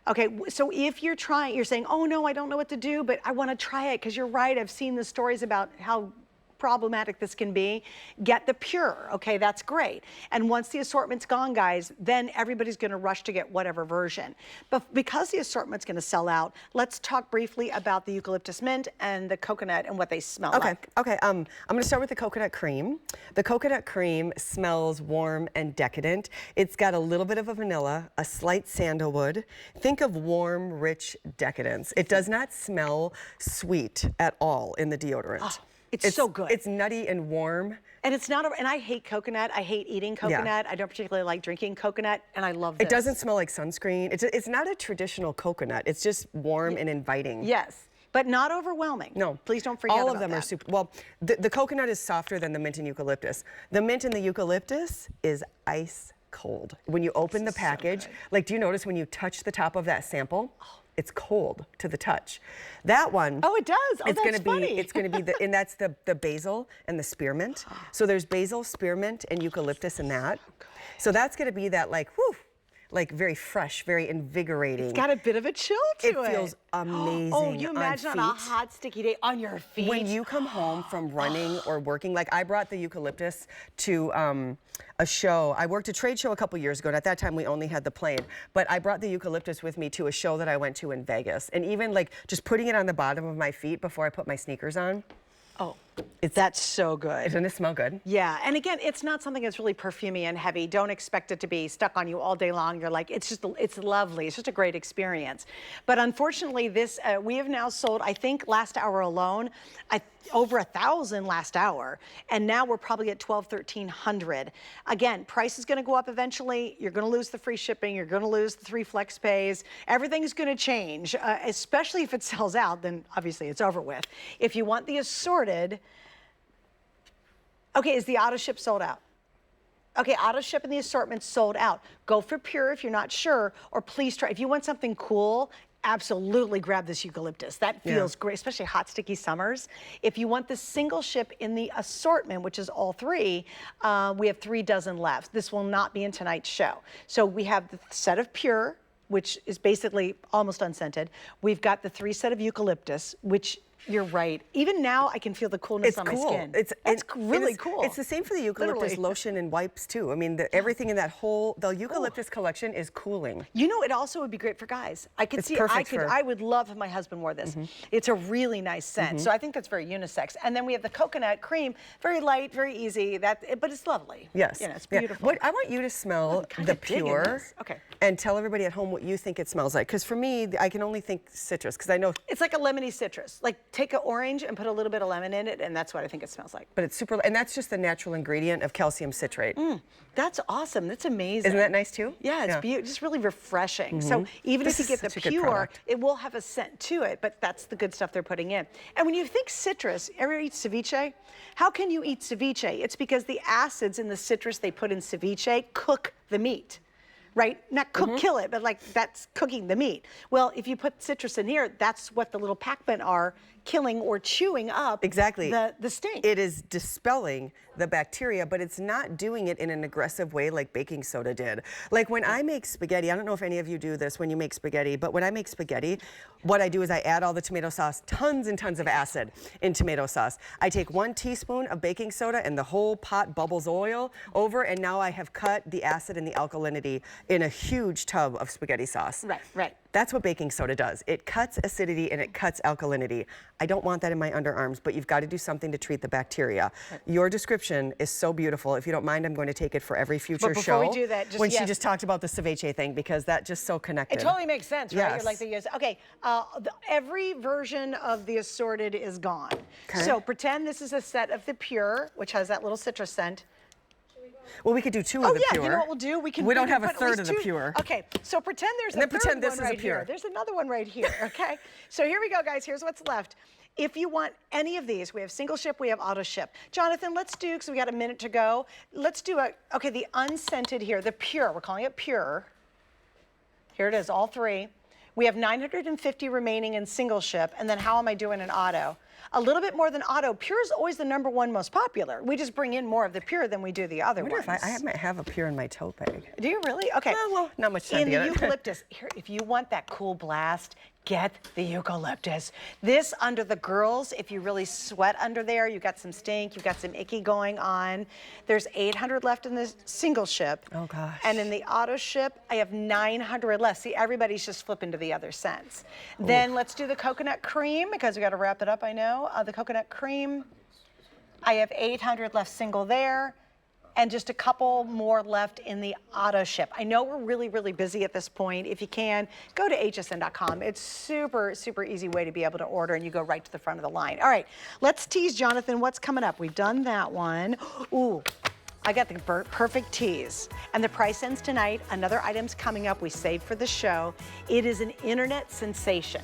Okay, so if you're trying, you're saying, oh no, I don't know what to do, but I want to try it because you're right. I've seen the stories about how problematic this can be. Get the Pure, okay, that's great. And once the assortment's gone, guys, then everybody's gonna rush to get whatever version. But because the assortment's gonna sell out, let's talk briefly about the eucalyptus mint and the coconut and what they smell like. Okay, I'm gonna start with the coconut cream. The coconut cream smells warm and decadent. It's got a little bit of a vanilla, a slight sandalwood. Think of warm, rich decadence. It does not smell sweet at all in the deodorant. Oh. It's so good. It's nutty and warm. And it's not, and I hate coconut. I hate eating coconut. I don't particularly like drinking coconut, and I love this. It doesn't smell like sunscreen. It's not a traditional coconut. It's just warm and inviting. Yes, but not overwhelming. No. Please don't forget about that. All of them are super, well, the coconut is softer than the mint and eucalyptus. The mint and the eucalyptus is ice cold. When you open the package, like, do you notice when you touch the top of that sample? It's cold to the touch. That one. Oh, it does. Oh, it's that's funny. It's gonna be and that's the basil and the spearmint. So there's basil, spearmint, and eucalyptus in that. So that's gonna be that like, whew, like very fresh, very invigorating. It's got a bit of a chill to it. It feels amazing. Oh, you imagine on a hot, sticky day on your feet. When you come home from running or working, like I brought the eucalyptus to a show. I worked a trade show a couple years ago, and at that time we only had the plain. But I brought the eucalyptus with me to a show that I went to in Vegas. And even like just putting it on the bottom of my feet before I put my sneakers on. Oh, that's so good. Doesn't it smell good? Yeah, and again, it's not something that's really perfumey and heavy. Don't expect it to be stuck on you all day long. You're like, it's lovely. It's just a great experience. But unfortunately, this, we have now sold, I think last hour alone, over 1,000 last hour. And now we're probably at 1,300. Again, price is gonna go up eventually. You're gonna lose the free shipping. You're gonna lose the 3 flex pays. Everything's gonna change, especially if it sells out, then obviously it's over with. If you want the assorted, okay, is the auto ship sold out? Okay, auto ship and the assortment sold out. Go for Pure if you're not sure, or please try. If you want something cool, absolutely grab this eucalyptus. That feels great, especially hot, sticky summers. If you want the single ship in the assortment, which is all 3, we have 3 dozen left. This will not be in tonight's show. So we have the set of Pure, which is basically almost unscented. We've got the 3 set of eucalyptus, which you're right. Even now, I can feel the coolness on my skin. It's really cool. It's the same for the eucalyptus lotion and wipes too. I mean, everything in that whole, the eucalyptus collection is cooling. You know, it also would be great for guys. I could see, I would love if my husband wore this. It's a really nice scent. So I think that's very unisex. And then we have the coconut cream, very light, very easy. But it's lovely. Yes. You know, it's beautiful. What I want you to smell the Pure. Okay. And tell everybody at home what you think it smells like. Because for me, I can only think citrus. Because I know it's like a lemony citrus. Like take an orange and put a little bit of lemon in it, and that's what I think it smells like. But it's super, and that's just the natural ingredient of calcium citrate. That's awesome. That's amazing. Isn't that nice too? Yeah, it's beautiful. Just really refreshing. So even if you get the Pure, it will have a scent to it, but that's the good stuff they're putting in. And when you think citrus, ever eat ceviche? How can you eat ceviche? It's because the acids in the citrus they put in ceviche cook the meat. Right? Not cook, kill it, but like that's cooking the meat. Well, if you put citrus in here, that's what the little Pac-Men are killing or chewing up the stink. It is dispelling the bacteria, but it's not doing it in an aggressive way like baking soda did. Like when I make spaghetti, I don't know if any of you do this when you make spaghetti, but when I make spaghetti, what I do is I add all the tomato sauce, tons and tons of acid in tomato sauce. I take 1 teaspoon of baking soda and the whole pot bubbles oil over, and now I have cut the acid and the alkalinity in a huge tub of spaghetti sauce. Right. That's what baking soda does. It cuts acidity and it cuts alkalinity. I don't want that in my underarms, but you've got to do something to treat the bacteria. Your description is so beautiful. If you don't mind, I'm going to take it for every future show. But before we do that, when she just talked about the ceviche thing, because that just so connected. It totally makes sense, right? Yes. You're like the okay, every version of the assorted is gone. Okay. So pretend this is a set of the Pure, which has that little citrus scent. Well, we could do 2 of the Pure. You know what we'll do? We don't have a third of the Pure. Okay, so pretend there's a third one right here. There's another one right here, okay? So here we go, guys. Here's what's left. If you want any of these, we have single ship, we have auto ship. Jonathan, let's do, because we got a minute to go, let's do the unscented here, the Pure. We're calling it Pure. Here it is, all 3. We have 950 remaining in single ship, and then how am I doing in auto? A little bit more than auto. Pure is always the #1 most popular. We just bring in more of the Pure than we do the other ones. I wonder if I might have a Pure in my tote bag. Do you really? Okay. Well, not much time in to the get it. eucalyptus. Here, if you want that cool blast, get the eucalyptus. This under the girls, if you really sweat under there, you got some stink, you got some icky going on. There's 800 left in the single ship. Oh gosh. And in the auto ship, I have 900 left. See, everybody's just flipping to the other scents. Ooh. Then let's do the coconut cream, because we got to wrap it up, I know. The coconut cream, I have 800 left single there, and just a couple more left in the auto ship. I know we're really, really busy at this point. If you can, go to hsn.com. It's super, super easy way to be able to order, and you go right to the front of the line. All right, let's tease, Jonathan, what's coming up. We've done that one. Ooh, I got the perfect tease. And the price ends tonight. Another item's coming up we saved for the show. It is an internet sensation.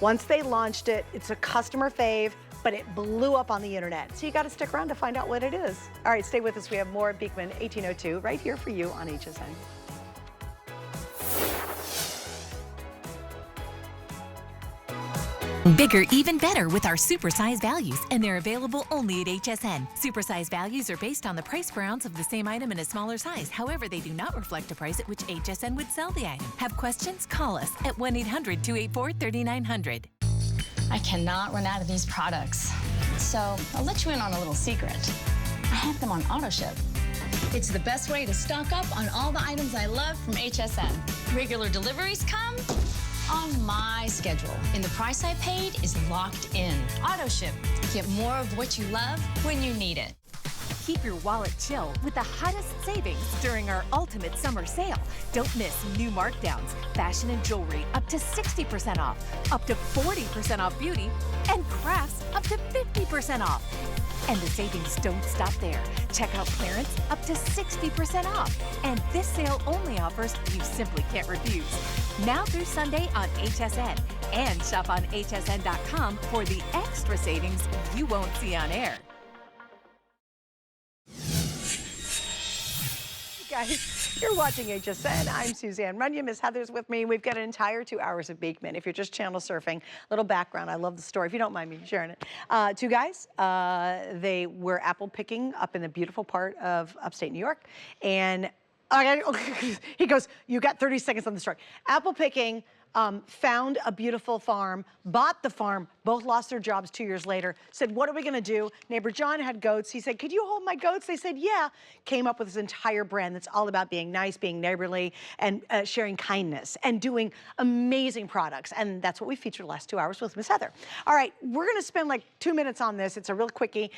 Once they launched it, it's a customer fave, but it blew up on the internet. So you got to stick around to find out what it is. All right, stay with us. We have more at Beekman 1802 right here for you on HSN. Bigger, even better with our supersize values, and they're available only at HSN. Supersize values are based on the price per ounce of the same item in a smaller size. However, they do not reflect the price at which HSN would sell the item. Have questions? Call us at 1-800-284-3900. I cannot run out of these products. So I'll let you in on a little secret. I have them on AutoShip. It's the best way to stock up on all the items I love from HSN. Regular deliveries come on my schedule, and the price I paid is locked in. AutoShip. Get more of what you love when you need it. Keep your wallet chill with the hottest savings during our ultimate summer sale. Don't miss new markdowns, fashion and jewelry up to 60% off, up to 40% off beauty, and crafts up to 50% off. And the savings don't stop there. Check out clearance up to 60% off. And this sale only offers you simply can't refuse. Now through Sunday on HSN. And shop on hsn.com for the extra savings you won't see on air. Guys, you're watching HSN. I'm Suzanne Runyon. Miss Heather's with me. We've got an entire 2 hours of Beekman. If you're just channel surfing, little background. I love the story. If you don't mind me sharing it. Two guys, they were apple picking up in a beautiful part of upstate New York. And he goes, you got 30 seconds on the story. Apple picking, found a beautiful farm, bought the farm, both lost their jobs 2 years later, said, what are we gonna do? Neighbor John had goats. He said, could you hold my goats? They said, yeah. Came up with this entire brand that's all about being nice, being neighborly, and sharing kindness, and doing amazing products. And that's what we featured the last 2 hours with Miss Heather. All right, we're gonna spend like 2 minutes on this. It's a real quickie,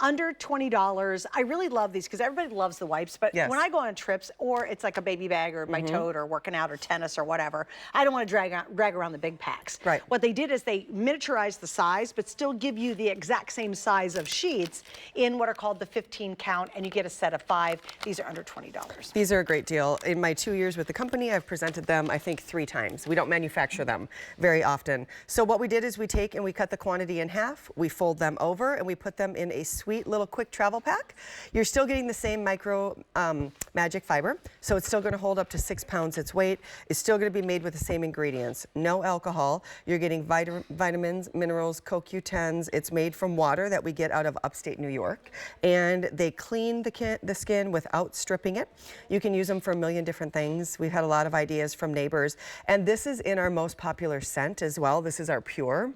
under $20. I really love these because everybody loves the wipes, but yes. When I go on trips, or it's like a baby bag or my tote or working out or tennis or whatever, I don't wanna drag around the big packs. Right. What they did is they miniaturized the size, but still give you the exact same size of sheets in what are called the 15 count, and you get a set of 5. These are under $20. These are a great deal. In my 2 years with the company, I've presented them, I think, 3 times. We don't manufacture them very often. So what we did is we take and we cut the quantity in half, we fold them over, and we put them in a sweet little quick travel pack. You're still getting the same micro magic fiber, so it's still gonna hold up to 6 pounds its weight. It's still gonna be made with the same ingredients. No alcohol. You're getting vitamins, minerals, CoQ10s. It's made from water that we get out of upstate New York. And they clean the skin without stripping it. You can use them for a million different things. We've had a lot of ideas from neighbors. And this is in our most popular scent as well. This is our Pure.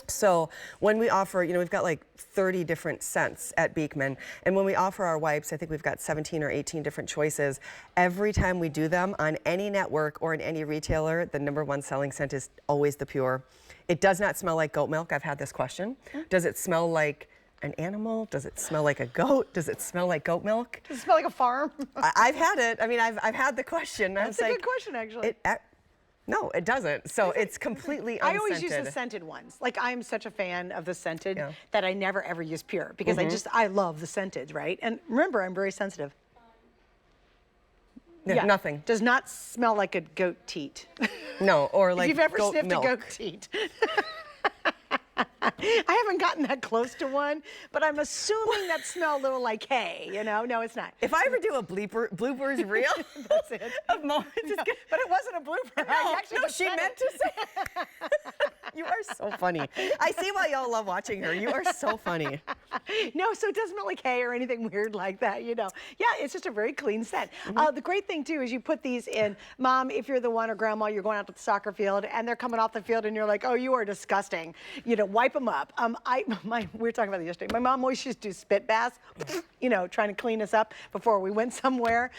So when we offer, we've got like 30 different scents at Beekman, and when we offer our wipes, I think we've got 17 or 18 different choices. Every time we do them on any network or in any retailer, the #1 selling scent is always the Pure. It does not smell like goat milk. I've had this question. Does it smell like an animal? Does it smell like a goat? Does it smell like goat milk? Does it smell like a farm? I've had it. I mean, I've had the question. That's a good question, actually. No, it doesn't. So it's completely unscented. I always use the scented ones. Like, I'm such a fan of the scented that I never ever use Pure because I love the scented, right? And remember, I'm very sensitive. Yeah, nothing. Does not smell like a goat teat. No, or like if you've ever goat sniffed milk. a goat teat. I haven't gotten that close to one, but I'm assuming that smelled a little like hay, you know? No, it's not. If I ever do a bloopers reel, That's it. of moments, No, but it wasn't a blooper. no, she meant to say. You are so funny. I see why y'all love watching her. You are so funny. No, so it doesn't smell like hay or anything weird like that, you know. Yeah, it's just a very clean scent. The great thing too is you put these in, Mom, if you're the one, or Grandma, you're going out to the soccer field and they're coming off the field and you're like, oh, you are disgusting. You know, wipe them up. We were talking about it yesterday. My mom always used to do spit baths, you know, trying to clean us up before we went somewhere.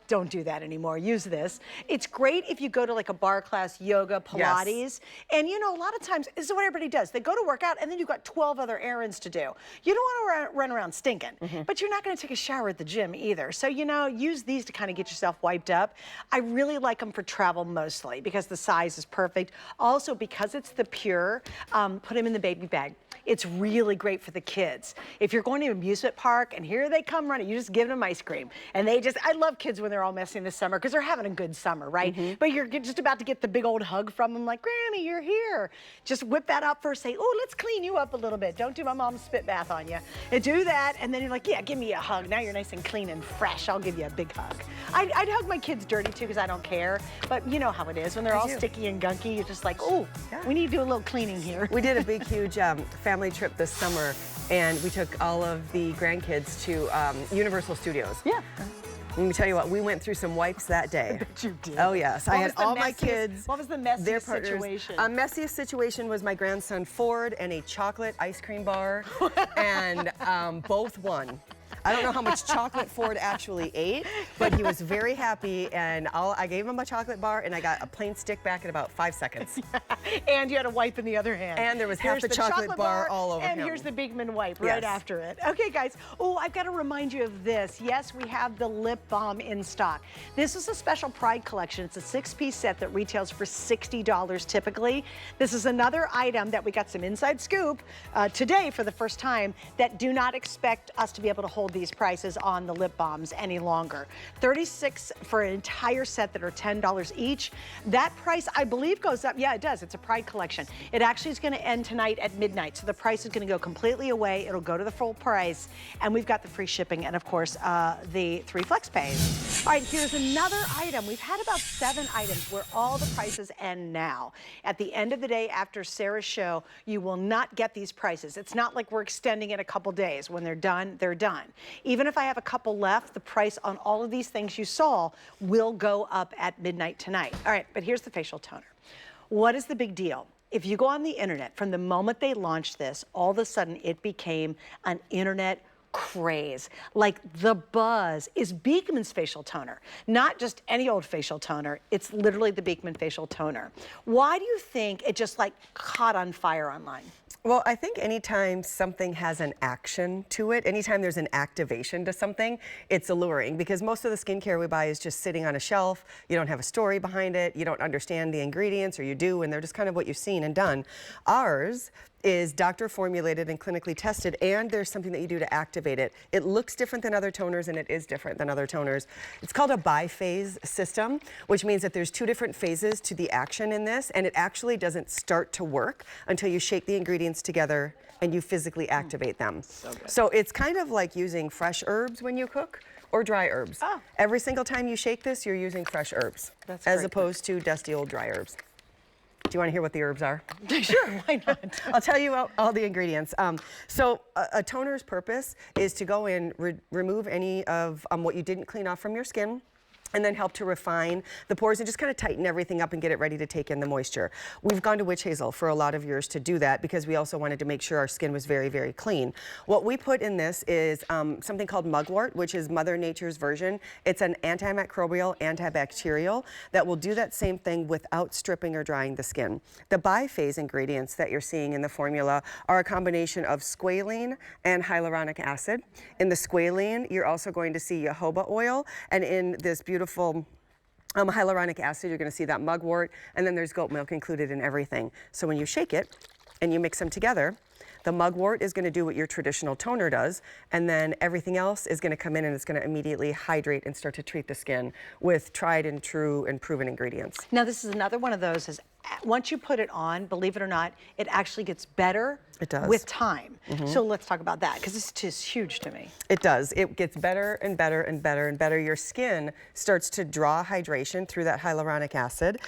Don't do that anymore. Use this. It's great if you go to like a bar class, yoga, Pilates. Yes. And you know, a lot of times, this is what everybody does. They go to work out and then you've got 12 other errands to do. You don't want to run around stinking, but you're not going to take a shower at the gym either. So, you know, use these to kind of get yourself wiped up. I really like them for travel mostly because the size is perfect. Also, because it's the pure, put them in the baby bag. It's really great for the kids. If you're going to an amusement park and here they come running, you just give them ice cream. And I love kids when they're all messy this summer because they're having a good summer, right? But you're just about to get the big old hug from them like, Grammy, you're here. Just whip that out first, say, oh, let's clean you up a little bit. Don't do my mom's spit bath on you. And do that, and then you're like, yeah, give me a hug. Now you're nice and clean and fresh. I'll give you a big hug. I'd hug my kids dirty too because I don't care. But you know how it is. When they're all sticky and gunky, you're just like, oh, we need to do a little cleaning here. We did a big, huge family trip this summer, and we took all of the grandkids to Universal Studios. Yeah. Let me tell you what, we went through some wipes that day. I bet you did. Oh yes, I had all my kids. What was the messiest situation? Messiest situation was my grandson Ford and a chocolate ice cream bar, and both won. I don't know how much chocolate Ford actually ate, but he was very happy, and I gave him a chocolate bar, and I got a plain stick back in about 5 seconds. And you had a wipe in the other hand. And there was half the chocolate bar all over him. And here's the Beekman wipe right after it. Okay, guys. Oh, I've got to remind you of this. Yes, we have the lip balm in stock. This is a special Pride collection. It's a 6-piece set that retails for $60 typically. This is another item that we got some inside scoop today for the first time that do not expect us to be able to hold these prices on the lip balms any longer. $36 for an entire set that are $10 each. That price, I believe, goes up. Yeah, it does. It's a Pride collection. It actually is going to end tonight at midnight, so the price is going to go completely away. It'll go to the full price, and we've got the free shipping and, of course, the 3 flex pays. All right, here's another item. We've had about 7 items where all the prices end now. At the end of the day, after Sarah's show, you will not get these prices. It's not like we're extending it a couple days. When they're done, they're done. Even if I have a couple left, the price on all of these things you saw will go up at midnight tonight. All right, but here's the facial toner. What is the big deal? If you go on the internet, from the moment they launched this, all of a sudden it became an internet craze. Like the buzz is Beekman's facial toner, not just any old facial toner. It's literally the Beekman facial toner. Why do you think it just like caught on fire online? Well, I think anytime something has an action to it, anytime there's an activation to something, it's alluring, because most of the skincare we buy is just sitting on a shelf. You don't have a story behind it. You don't understand the ingredients, or you do, and they're just kind of what you've seen and done. Ours is doctor formulated and clinically tested, and there's something that you do to activate it. It looks different than other toners, and it is different than other toners. It's called a biphase system, which means that there's 2 different phases to the action in this, and it actually doesn't start to work until you shake the ingredients together and you physically activate them. So it's kind of like using fresh herbs when you cook, or dry herbs. Oh. Every single time you shake this, you're using fresh herbs, as opposed to dusty old dry herbs. Do you want to hear what the herbs are? Sure, why not? I'll tell you all the ingredients. So a toner's purpose is to go in, remove any of what you didn't clean off from your skin, and then help to refine the pores and just kind of tighten everything up and get it ready to take in the moisture. We've gone to witch hazel for a lot of years to do that, because we also wanted to make sure our skin was very, very clean. What we put in this is something called mugwort, which is Mother Nature's version. It's an antimicrobial, antibacterial that will do that same thing without stripping or drying the skin. The biphase ingredients that you're seeing in the formula are a combination of squalene and hyaluronic acid. In the squalene, you're also going to see jojoba oil, and in this beautiful hyaluronic acid, you're going to see that mugwort, and then there's goat milk included in everything. So when you shake it and you mix them together, the mugwort is going to do what your traditional toner does, and then everything else is going to come in and it's going to immediately hydrate and start to treat the skin with tried and true and proven ingredients. Now, this is another one of those, as once you put it on, believe it or not, it actually gets better. It does. With time. So let's talk about that, because this is huge to me. It does. It gets better and better and better and better. Your skin starts to draw hydration through that hyaluronic acid.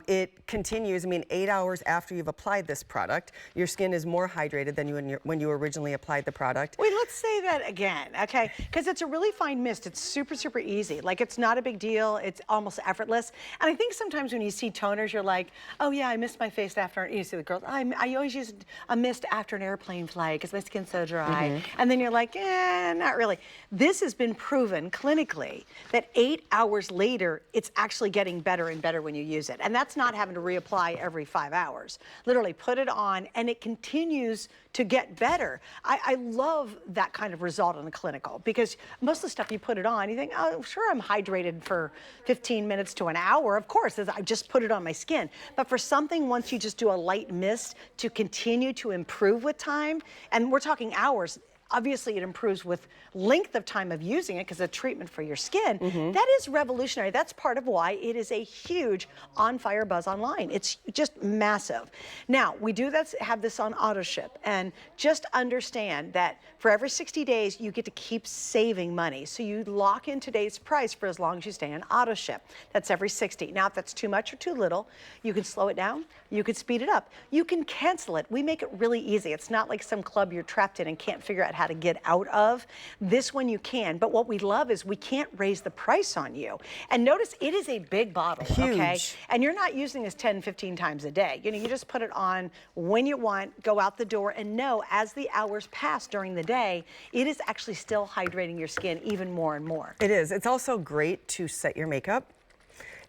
It continues, I mean, 8 hours after you've applied this product, your skin is more hydrated than when you originally applied the product. Wait, let's say that again, okay? Because it's a really fine mist. It's super, super easy. Like, it's not a big deal. It's almost effortless. And I think sometimes when you see toners, you're like, oh yeah, I missed my face after, you see the girls, I always use a mist after an airplane flight because my skin's so dry. And then you're like, not really. This has been proven clinically that 8 hours later, it's actually getting better and better when you use it. And that's not having to reapply every 5 hours. Literally put it on and it continues to get better. I love that kind of result in the clinical, because most of the stuff you put it on, you think, oh, sure, I'm hydrated for 15 minutes to an hour. Of course, I just put it on my skin. But for something, once you just do a light mist, to continue to improve with time, and we're talking hours, obviously it improves with length of time of using it because it's a treatment for your skin. That is revolutionary. That's part of why it is a huge on fire buzz online. It's just massive. Now, we do have this on auto ship, and just understand that for every 60 days, you get to keep saving money. So you lock in today's price for as long as you stay on auto ship. That's every 60. Now, if that's too much or too little, you can slow it down, you can speed it up, you can cancel it. We make it really easy. It's not like some club you're trapped in and can't figure out how to get out of. This one you can, but what we love is we can't raise the price on you. And notice it is a big bottle, okay? And you're not using this 10, 15 times a day. You know, you just put it on when you want, go out the door, and know as the hours pass during the day, it is actually still hydrating your skin even more and more. It is. It's also great to set your makeup.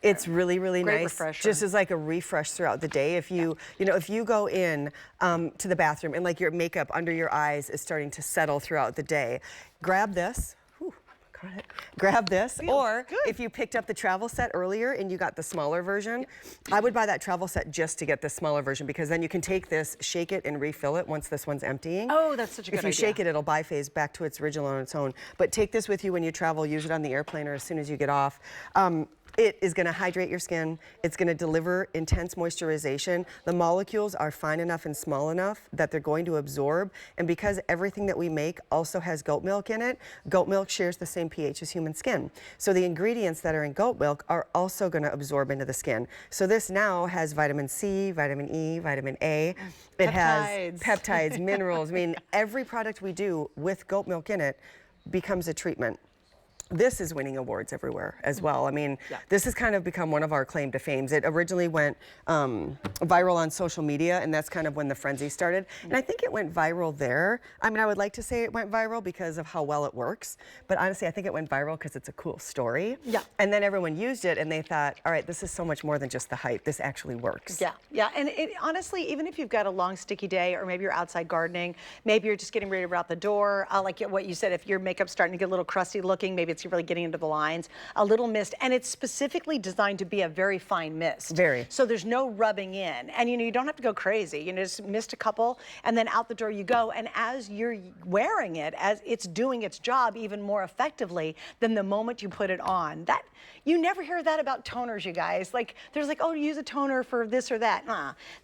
It's really, really Great nice. refresher. Just as like a refresh throughout the day. If you know, if you go in to the bathroom and like your makeup under your eyes is starting to settle throughout the day, grab this. Grab this, or if you picked up the travel set earlier and you got the smaller version, I would buy that travel set just to get the smaller version, because then you can take this, shake it, and refill it once this one's emptying. Oh, that's such a good idea. If you shake it, it'll biphase back to its original on its own. But take this with you when you travel, use it on the airplane or as soon as you get off. It is going to hydrate your skin. It's going to deliver intense moisturization. The molecules are fine enough and small enough that they're going to absorb. And because everything that we make also has goat milk in it, goat milk shares the same pH as human skin. So the ingredients that are in goat milk are also going to absorb into the skin. So this now has vitamin C, vitamin E, vitamin A. It has peptides, minerals. I mean, every product we do with goat milk in it becomes a treatment. This is winning awards everywhere as well. I mean, this has kind of become one of our claim to fame. It originally went viral on social media, and that's kind of when the frenzy started. And I think it went viral there. I mean, I would like to say it went viral because of how well it works, but honestly, I think it went viral because it's a cool story. And then everyone used it, and they thought, all right, this is so much more than just the hype. This actually works. And honestly, even if you've got a long, sticky day, or maybe you're outside gardening, maybe you're just getting ready to go out the door, like what you said, if your makeup's starting to get a little crusty looking, maybe it's really getting into the lines, a little mist, and it's specifically designed to be a very fine mist. So there's no rubbing in, and you don't have to go crazy. You just mist a couple, and then out the door you go. And as you're wearing it, as it's doing its job even more effectively than the moment you put it on. That you never hear that about toners, you guys. Like, there's like, oh, use a toner for this or that.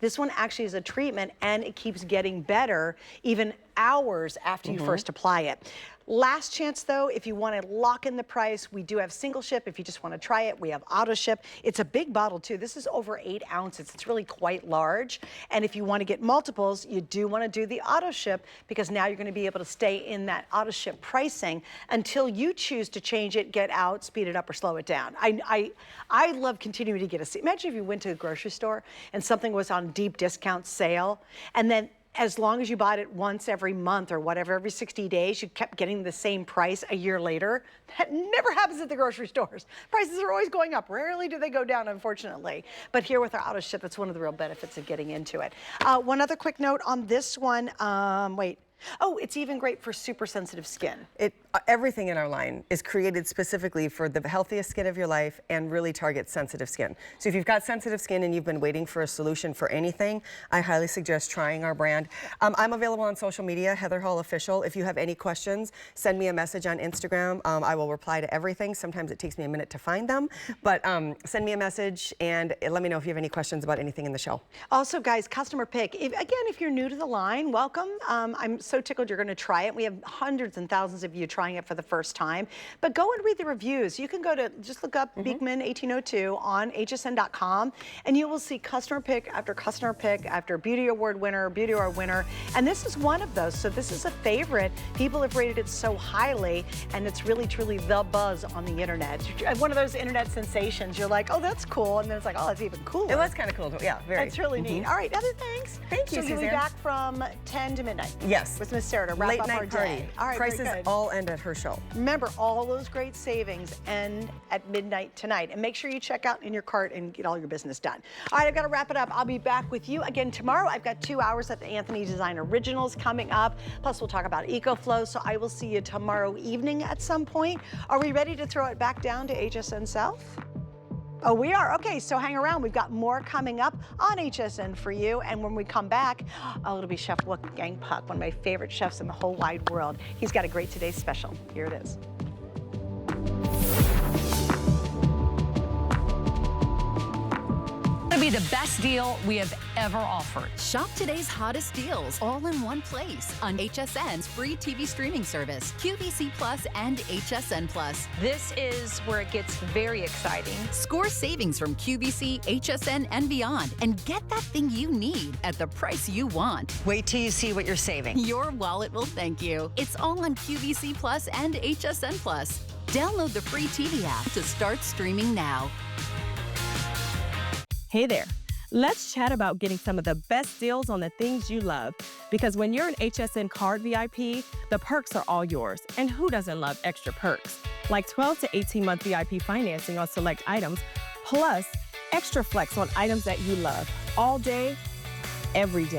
This one actually is a treatment, and it keeps getting better even hours after you first apply it. Last chance though, if you want to lock in the price, we do have single ship. If you just want to try it, we have auto ship. It's a big bottle too. This is over 8 ounces. It's really quite large. And if you want to get multiples, you do want to do the auto ship, because now you're going to be able to stay in that auto ship pricing until you choose to change it, get out, speed it up, or slow it down. I love continuing to get a seat. Imagine if you went to the grocery store and something was on deep discount sale, and then as long as you bought it once every month or whatever, every 60 days, you kept getting the same price a year later. That never happens at the grocery stores. Prices are always going up. Rarely do they go down, unfortunately. But here with our auto ship, that's one of the real benefits of getting into it. One other quick note on this one. Wait. Oh, it's even great for super sensitive skin. Everything in our line is created specifically for the healthiest skin of your life and really targets sensitive skin. So if you've got sensitive skin and you've been waiting for a solution for anything, I highly suggest trying our brand. I'm available on social media, Heather Hall Official. If you have any questions, send me a message on Instagram. I will reply to everything. Sometimes it takes me a minute to find them, but send me a message and let me know if you have any questions about anything in the show. Also, guys, customer pick. If you're new to the line, welcome. I'm so tickled you're going to try it. We have hundreds and thousands of you trying it for the first time. But go and read the reviews. You can go to, just look up Beekman 1802 on hsn.com, and you will see customer pick after Beauty Award winner, and this is one of those. So this is a favorite. People have rated it so highly, and it's really, truly the buzz on the internet. One of those internet sensations. You're like, oh, that's cool, and then it's like, oh, that's even cooler. It was kind of cool. Yeah, very. It's really neat. All right, other thanks. Thank you, So you'll be Suzanne. back from 10 to midnight. Yes. With Miss Sarah to wrap Late up our night party. day. All right, Prices very good. all end at her show. Remember, all those great savings end at midnight tonight. And make sure you check out in your cart and get all your business done. All right, I've got to wrap it up. I'll be back with you again tomorrow. I've got 2 hours of Anthony Design Originals coming up. Plus, we'll talk about EcoFlow. So I will see you tomorrow evening at some point. Are we ready to throw it back down to HSN South? Oh, we are. Okay, so hang around. We've got more coming up on HSN for you. And when we come back, oh, it'll be Chef Wolfgang Puck, one of my favorite chefs in the whole wide world. He's got a great Today's Special. Here it is. It'll be the best deal we have ever offered. Shop today's hottest deals all in one place on HSN's free TV streaming service, QVC Plus and HSN Plus. This is where it gets very exciting. Score savings from QVC, HSN, and beyond, and get that thing you need at the price you want. Wait till you see what you're saving. Your wallet will thank you. It's all on QVC Plus and HSN Plus. Download the free TV app to start streaming now. Hey there. Let's chat about getting some of the best deals on the things you love. Because when you're an HSN Card VIP, the perks are all yours. And who doesn't love extra perks? Like 12 to 18-month VIP financing on select items, plus extra flex on items that you love all day, every day.